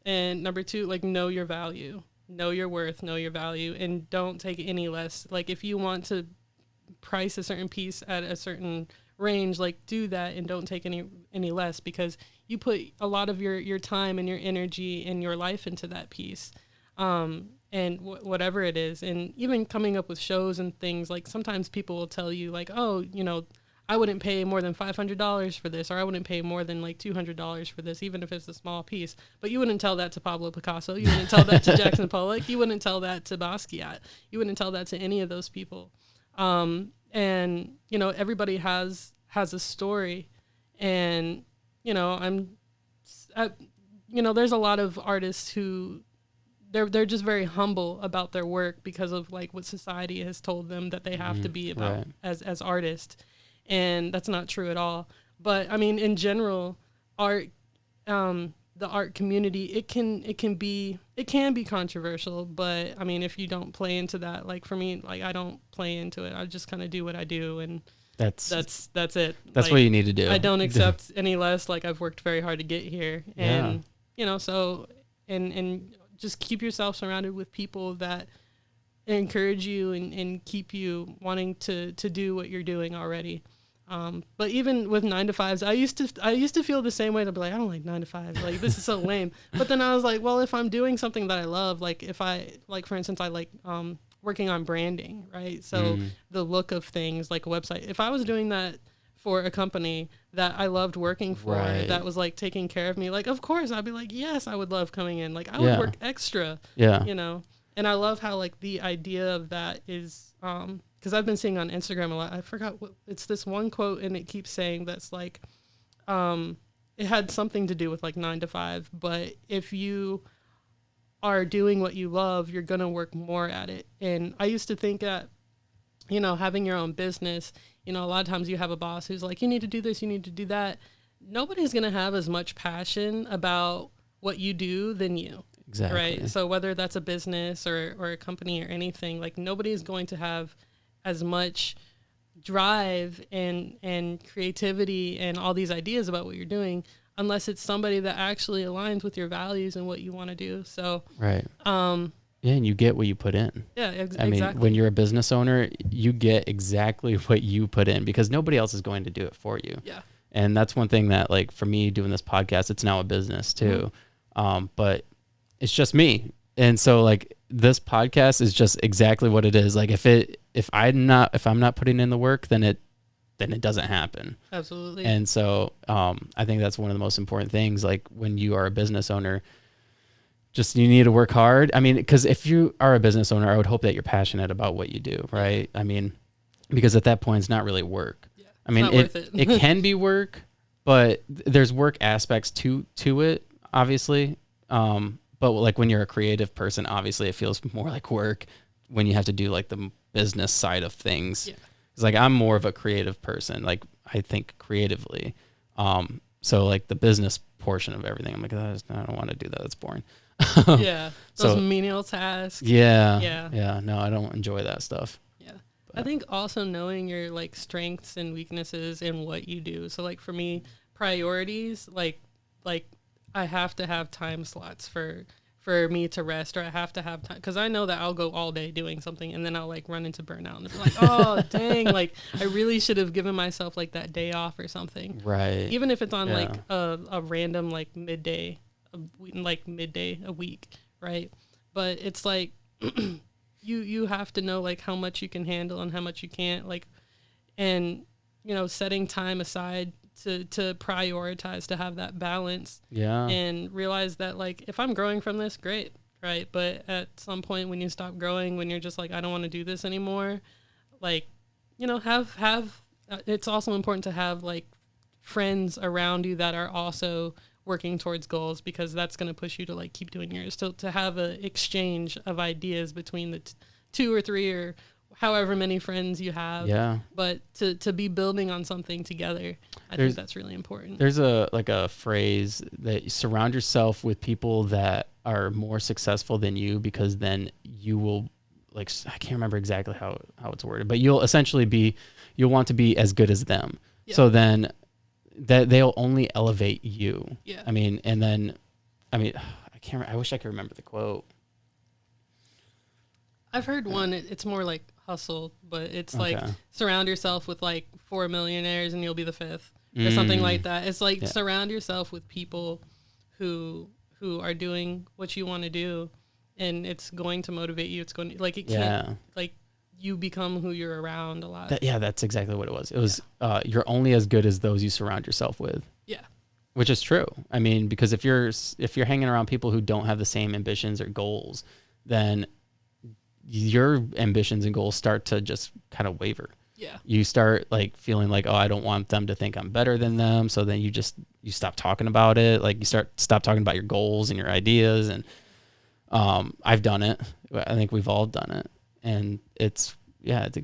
Speaker 1: And number two, like know your value, know your worth, know your value, and don't take any less. Like if you want to price a certain piece at a certain range, like do that, and don't take any less, because you put a lot of your time and your energy and your life into that piece, and whatever it is. And even coming up with shows and things, like sometimes people will tell you like, oh, I wouldn't pay more than $500 for this, or I wouldn't pay more than like $200 for this, even if it's a small piece. But you wouldn't tell that to Pablo Picasso, you wouldn't tell that to Jackson Pollock, you wouldn't tell that to Basquiat, you wouldn't tell that to any of those people. And everybody has a story, and there's a lot of artists who they're just very humble about their work because of like what society has told them that they have to be about as artists, and that's not true at all. But I mean, in general, art, the art community, it can be controversial, but I mean, if you don't play into that, like for me, like I don't play into it. I just kind of do what I do, and that's it.
Speaker 2: That's
Speaker 1: like,
Speaker 2: what you need to do.
Speaker 1: I don't accept any less. Like I've worked very hard to get here, and so and just keep yourself surrounded with people that encourage you and keep you wanting to do what you're doing already. But even with 9-to-5s, I used to feel the same way, to be like, I don't like 9-to-5s. Like, this is so lame. But then I was like, well, if I'm doing something that I love, like if I, like, for instance, I like working on branding, right? So the look of things, like a website, if I was doing that for a company that I loved working for, that was like taking care of me, like, of course I'd be like, yes, I would love coming in. Like I would work extra, And I love how like the idea of that is, because I've been seeing on Instagram a lot. I forgot what it's, this one quote, and it keeps saying that's like, it had something to do with like 9-to-5, but if you are doing what you love, you're gonna work more at it. And I used to think that, having your own business, a lot of times you have a boss who's like, you need to do this, you need to do that. Nobody's gonna have as much passion about what you do than you.
Speaker 2: Exactly.
Speaker 1: Right. So whether that's a business or a company or anything, like nobody's going to have as much drive and creativity and all these ideas about what you're doing unless it's somebody that actually aligns with your values and what you want to do. So
Speaker 2: right. Yeah, and you get what you put in.
Speaker 1: Yeah,
Speaker 2: I mean,
Speaker 1: exactly.
Speaker 2: when you're a business owner, you get exactly what you put in because nobody else is going to do it for you.
Speaker 1: Yeah.
Speaker 2: And that's one thing that, like, for me doing this podcast, it's now a business too. But it's just me. And so like this podcast is just exactly what it is. Like if I'm not putting in the work, then it doesn't happen.
Speaker 1: Absolutely.
Speaker 2: And so I think that's one of the most important things. Like when you are a business owner, just you need to work hard. I mean, because if you are a business owner, I would hope that you're passionate about what you do, right? I mean, because at that point, it's not really work.
Speaker 1: Yeah,
Speaker 2: I mean, it can be work, but there's work aspects to it, obviously. But like when you're a creative person, obviously it feels more like work when you have to do like the business side of things. Yeah. It's like I'm more of a creative person. Like I think creatively. So like the business portion of everything, I'm like, I don't want to do that. That's boring.
Speaker 1: Yeah. Those menial tasks.
Speaker 2: Yeah. No, I don't enjoy that stuff.
Speaker 1: Yeah. But I think also knowing your like strengths and weaknesses in what you do. So like for me, priorities, like I have to have time slots for me to rest, or I have to have time, because I know that I'll go all day doing something and then I'll like run into burnout and be like, oh dang, like I really should have given myself like that day off or something.
Speaker 2: Right.
Speaker 1: Even if it's on like a random like midday a week, right? But it's like you have to know like how much you can handle and how much you can't, like, and setting time aside to prioritize, to have that balance. Yeah. And realize that like if I'm growing from this, great, right? But at some point when you stop growing, when you're just like, I don't want to do this anymore, like, have it's also important to have like friends around you that are also working towards goals, because that's going to push you to like keep doing yours, to have an exchange of ideas between the 2 or 3 or however many friends you have. Yeah. But to be building on something together, I think that's really important.
Speaker 2: There's a phrase that you surround yourself with people that are more successful than you, because then you will, like, I can't remember exactly how it's worded, but you'll want to be as good as them. Yeah. So then that they'll only elevate you. Yeah. I mean, I wish I could remember the quote.
Speaker 1: I've heard one, it's more like hustle, but it's like surround yourself with like 4 millionaires and you'll be the 5th or something like that. It's like surround yourself with people who are doing what you want to do, and it's going to motivate you. It's going to, like, it can't, like, you become who you're around a lot.
Speaker 2: That's exactly what it was. It was you're only as good as those you surround yourself with. Yeah. Which is true. I mean, because if you're hanging around people who don't have the same ambitions or goals, then your ambitions and goals start to just kind of waver. Yeah. You start like feeling like, oh, I don't want them to think I'm better than them. So then you stop talking about it. Like you stop talking about your goals and your ideas. And I've done it. I think we've all done it. And it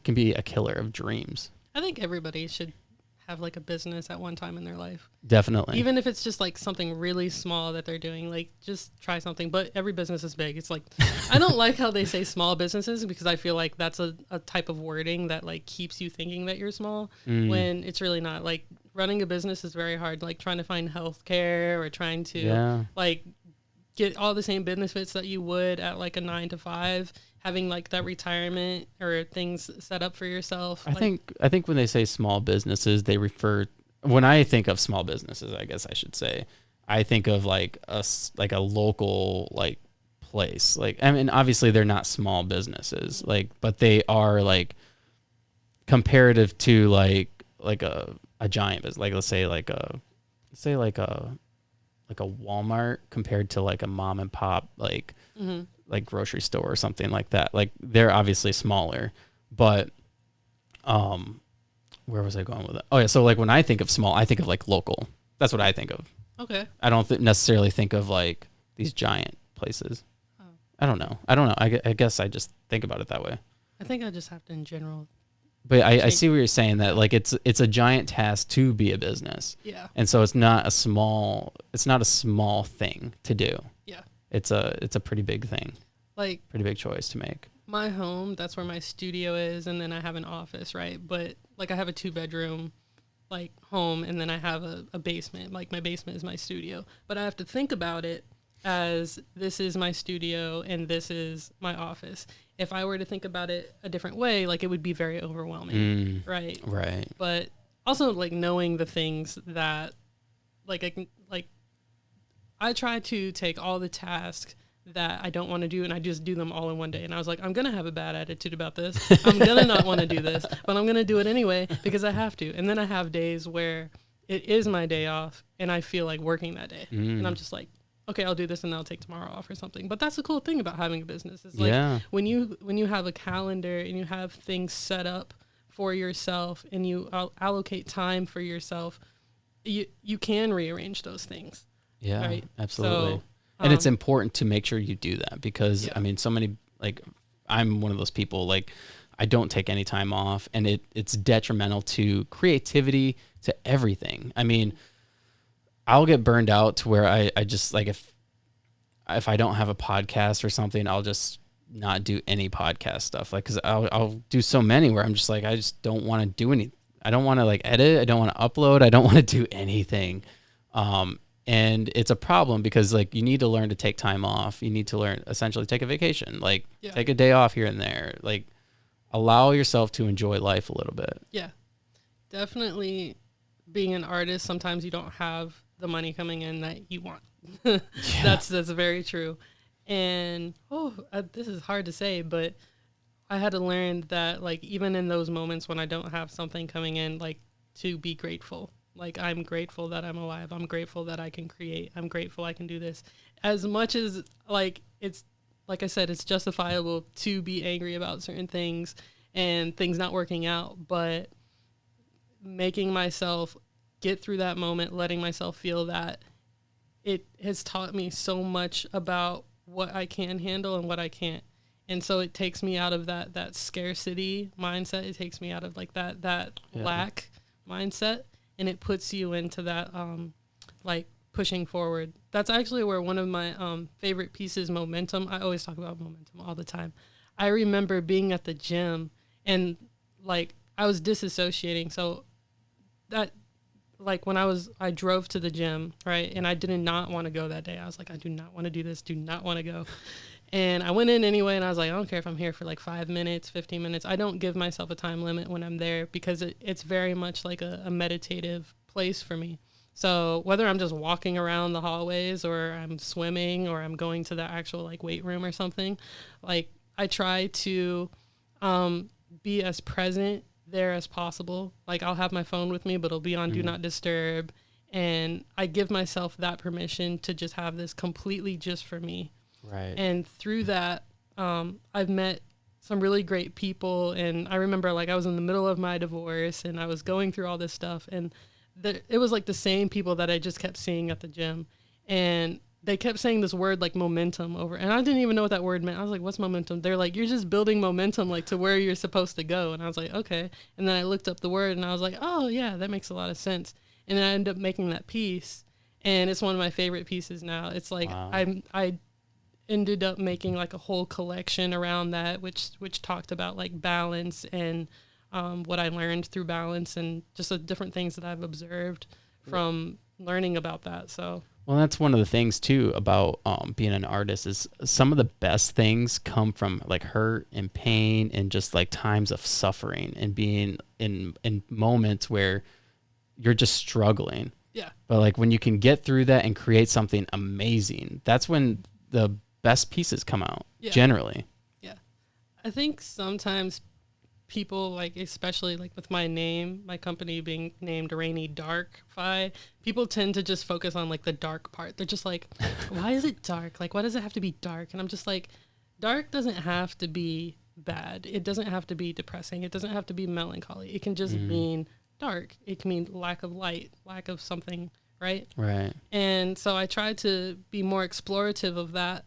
Speaker 2: can be a killer of dreams.
Speaker 1: I think everybody should have like a business at one time in their life.
Speaker 2: Definitely.
Speaker 1: Even if it's just like something really small that they're doing, like just try something. But every business is big. It's like, I don't like how they say small businesses, because I feel like that's a type of wording that like keeps you thinking that you're small when it's really not. Like running a business is very hard, like trying to find healthcare or trying to like get all the same benefits that you would at like a 9 to 5, having like that retirement or things set up for yourself.
Speaker 2: I think when they say small businesses, they refer, when I think of small businesses, I guess I should say, I think of like a local like place. Like, I mean, obviously they're not small businesses, like, but they are like comparative to like a giant business. Like, let's say like a Walmart compared to like a mom and pop, like, like grocery store or something like that. Like they're obviously smaller, but, where was I going with it? Oh yeah. So like when I think of small, I think of like local. That's what I think of.
Speaker 1: Okay.
Speaker 2: I don't necessarily think of like these giant places. Oh. I don't know. I guess I just think about it that way.
Speaker 1: I think I just have to in general.
Speaker 2: But I see what you're saying, that like it's a giant task to be a business.
Speaker 1: Yeah.
Speaker 2: And so it's not a small thing to do.
Speaker 1: Yeah.
Speaker 2: It's a pretty big thing.
Speaker 1: Like
Speaker 2: pretty big choice to make.
Speaker 1: My home, that's where my studio is, and then I have an office, right? But like I have a 2-bedroom like home, and then I have a basement. Like my basement is my studio. But I have to think about it as this is my studio and this is my office. If I were to think about it a different way, like it would be very overwhelming, right?
Speaker 2: Right.
Speaker 1: But also like knowing the things that I try to take all the tasks that I don't want to do and I just do them all in one day. And I was like, I'm going to have a bad attitude about this. I'm going to not want to do this, but I'm going to do it anyway because I have to. And then I have days where it is my day off and I feel like working that day. And I'm just like, okay, I'll do this and I'll take tomorrow off or something. But that's the cool thing about having a business. Is like when you have a calendar and you have things set up for yourself and you allocate time for yourself, you can rearrange those things.
Speaker 2: Yeah,
Speaker 1: right?
Speaker 2: absolutely.
Speaker 1: So,
Speaker 2: and it's important to make sure you do that because I mean, so many, like I'm one of those people, like I don't take any time off and it's detrimental to creativity, to everything. I mean, I'll get burned out to where I just like, if I don't have a podcast or something, I'll just not do any podcast stuff. Like, cause I'll do so many where I'm just like, I just don't want to do any, I don't want to like edit. I don't want to upload. I don't want to do anything. And it's a problem because like you need to learn to take time off. You need to learn, essentially take a vacation, like take a day off here and there, like allow yourself to enjoy life a little bit. Yeah,
Speaker 1: definitely. Being an artist, sometimes you don't have the money coming in that you want. That's very true. And this is hard to say, but I had to learn that like even in those moments when I don't have something coming in, like to be grateful. Like I'm grateful that I'm alive. I'm grateful that I can create. I'm grateful I can do this. As much as like it's like I said, it's justifiable to be angry about certain things and things not working out, but making myself get through that moment, letting myself feel that, it has taught me so much about what I can handle and what I can't. And so it takes me out of that scarcity mindset. It takes me out of like that lack mindset, and it puts you into that like pushing forward. That's actually where one of my favorite pieces, momentum. I always talk about momentum all the time. I remember being at the gym and like I was disassociating. So that like when I drove to the gym, right? And I did not want to go that day. I was like, I do not want to do this, do not want to go. And I went in anyway, and I was like, I don't care if I'm here for like 5 minutes, 15 minutes. I don't give myself a time limit when I'm there because it's very much like a meditative place for me. So whether I'm just walking around the hallways or I'm swimming or I'm going to the actual like weight room or something, like I try to be as present there as possible. Like I'll have my phone with me, but it'll be on do not disturb. And I give myself that permission to just have this completely just for me.
Speaker 2: Right. And
Speaker 1: through that, I've met some really great people. And I remember like I was in the middle of my divorce and I was going through all this stuff. And it was like the same people that I just kept seeing at the gym. And they kept saying this word like momentum over, and I didn't even know what that word meant. I was like, what's momentum? They're like, you're just building momentum like to where you're supposed to go. And I was like, okay. And then I looked up the word and I was like, oh yeah, that makes a lot of sense. And then I ended up making that piece, and it's one of my favorite pieces now. It's like,
Speaker 2: Wow.
Speaker 1: I ended up making like a whole collection around that, which talked about like balance and what I learned through balance and just the different things that I've observed from learning about that. So.
Speaker 2: Well, that's one of the things too about being an artist is some of the best things come from like hurt and pain and just like times of suffering and being in moments where you're just struggling.
Speaker 1: Yeah.
Speaker 2: But like when you can get through that and create something amazing, that's when the best pieces come out, generally.
Speaker 1: Yeah. I think sometimes people, like, especially like with my name, my company being named Rainy Dark Fi, people tend to just focus on like the dark part. They're just like, why is it dark? Like, why does it have to be dark? And I'm just like, dark doesn't have to be bad. It doesn't have to be depressing. It doesn't have to be melancholy. It can just mean dark. It can mean lack of light, lack of something, right?
Speaker 2: Right.
Speaker 1: And so I try to be more explorative of that.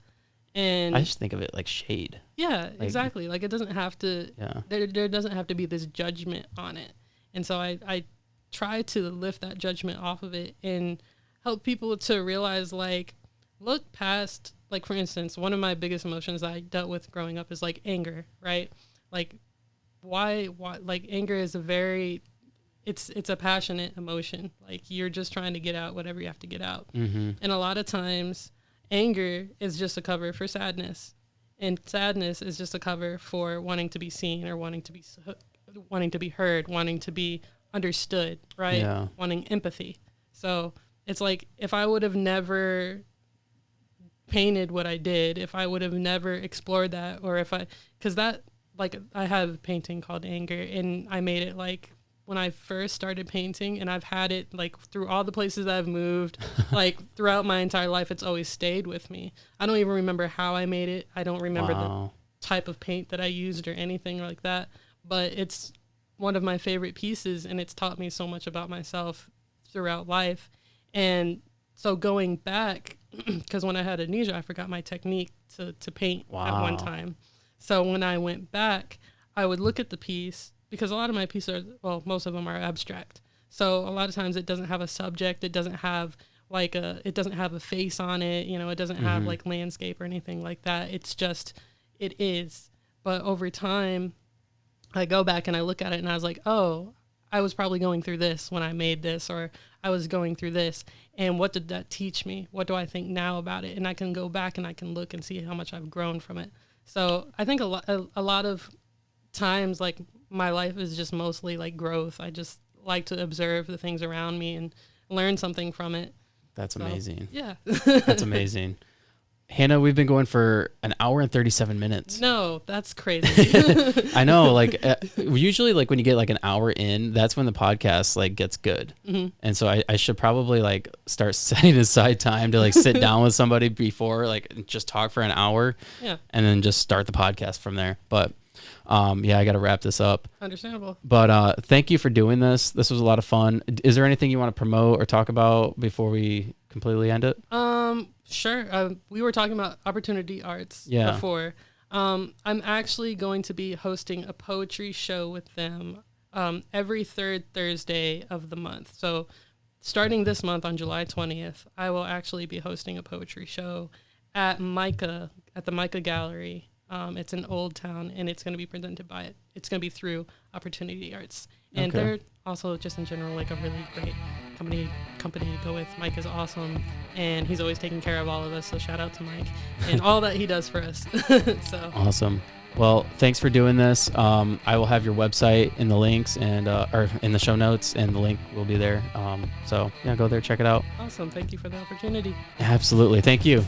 Speaker 1: And
Speaker 2: I just think of it like shade.
Speaker 1: Yeah, exactly. Like it doesn't have to, there doesn't have to be this judgment on it. And so I try to lift that judgment off of it and help people to realize, like, look past, like, for instance, one of my biggest emotions I dealt with growing up is like anger, right? Like why, like anger is a very, it's a passionate emotion. Like you're just trying to get out whatever you have to get out. And a lot of times anger is just a cover for sadness, and sadness is just a cover for wanting to be seen or wanting to be heard, wanting to be understood, right?
Speaker 2: Yeah.
Speaker 1: Wanting empathy. So it's like, if I would have never painted what I did, if I would have never explored that, or because that, like, I have a painting called Anger, and I made it like when I first started painting, and I've had it like through all the places I've moved, like throughout my entire life, it's always stayed with me. I don't even remember how I made it. I don't remember the type of paint that I used or anything like that, but it's one of my favorite pieces, and it's taught me so much about myself throughout life. And so going back, because when I had amnesia, I forgot my technique to paint at one time. So when I went back, I would look at the piece, because a lot of my pieces most of them are abstract. So a lot of times it doesn't have a subject. It doesn't have it doesn't have a face on it. You know, it doesn't have like landscape or anything like that. It's just, it is. But over time, I go back and I look at it and I was like, oh, I was probably going through this when I made this, or I was going through this. And what did that teach me? What do I think now about it? And I can go back and I can look and see how much I've grown from it. So I think a lot of times, like, my life is just mostly like growth. I just like to observe the things around me and learn something from it.
Speaker 2: That's amazing.
Speaker 1: Yeah.
Speaker 2: That's amazing. Hannah, we've been going for an hour and 37 minutes.
Speaker 1: No, that's crazy.
Speaker 2: I know. Like usually like when you get like an hour in, that's when the podcast like gets good. And so I should probably like start setting aside time to like sit down with somebody before, like, just talk for an hour. Yeah. And then just start the podcast from there. But I got to wrap this up.
Speaker 1: Understandable.
Speaker 2: But thank you for doing this. This was a lot of fun. Is there anything you want to promote or talk about before we completely end it?
Speaker 1: Sure. We were talking about Opportunity Arts before. I'm actually going to be hosting a poetry show with them every third Thursday of the month. So starting this month on July 20th, I will actually be hosting a poetry show at the Micah Gallery. It's in Old Town, and it's going to be it's going to be through Opportunity Arts. And they're also, just in general, like a really great company to go with. Mike is awesome, and he's always taking care of all of us. So shout out to Mike and all that he does for us. So
Speaker 2: awesome. Well, thanks for doing this. I will have your website in the links and or in the show notes, and the link will be there. So go there, check it out.
Speaker 1: Awesome. Thank you for the opportunity.
Speaker 2: Absolutely. Thank you.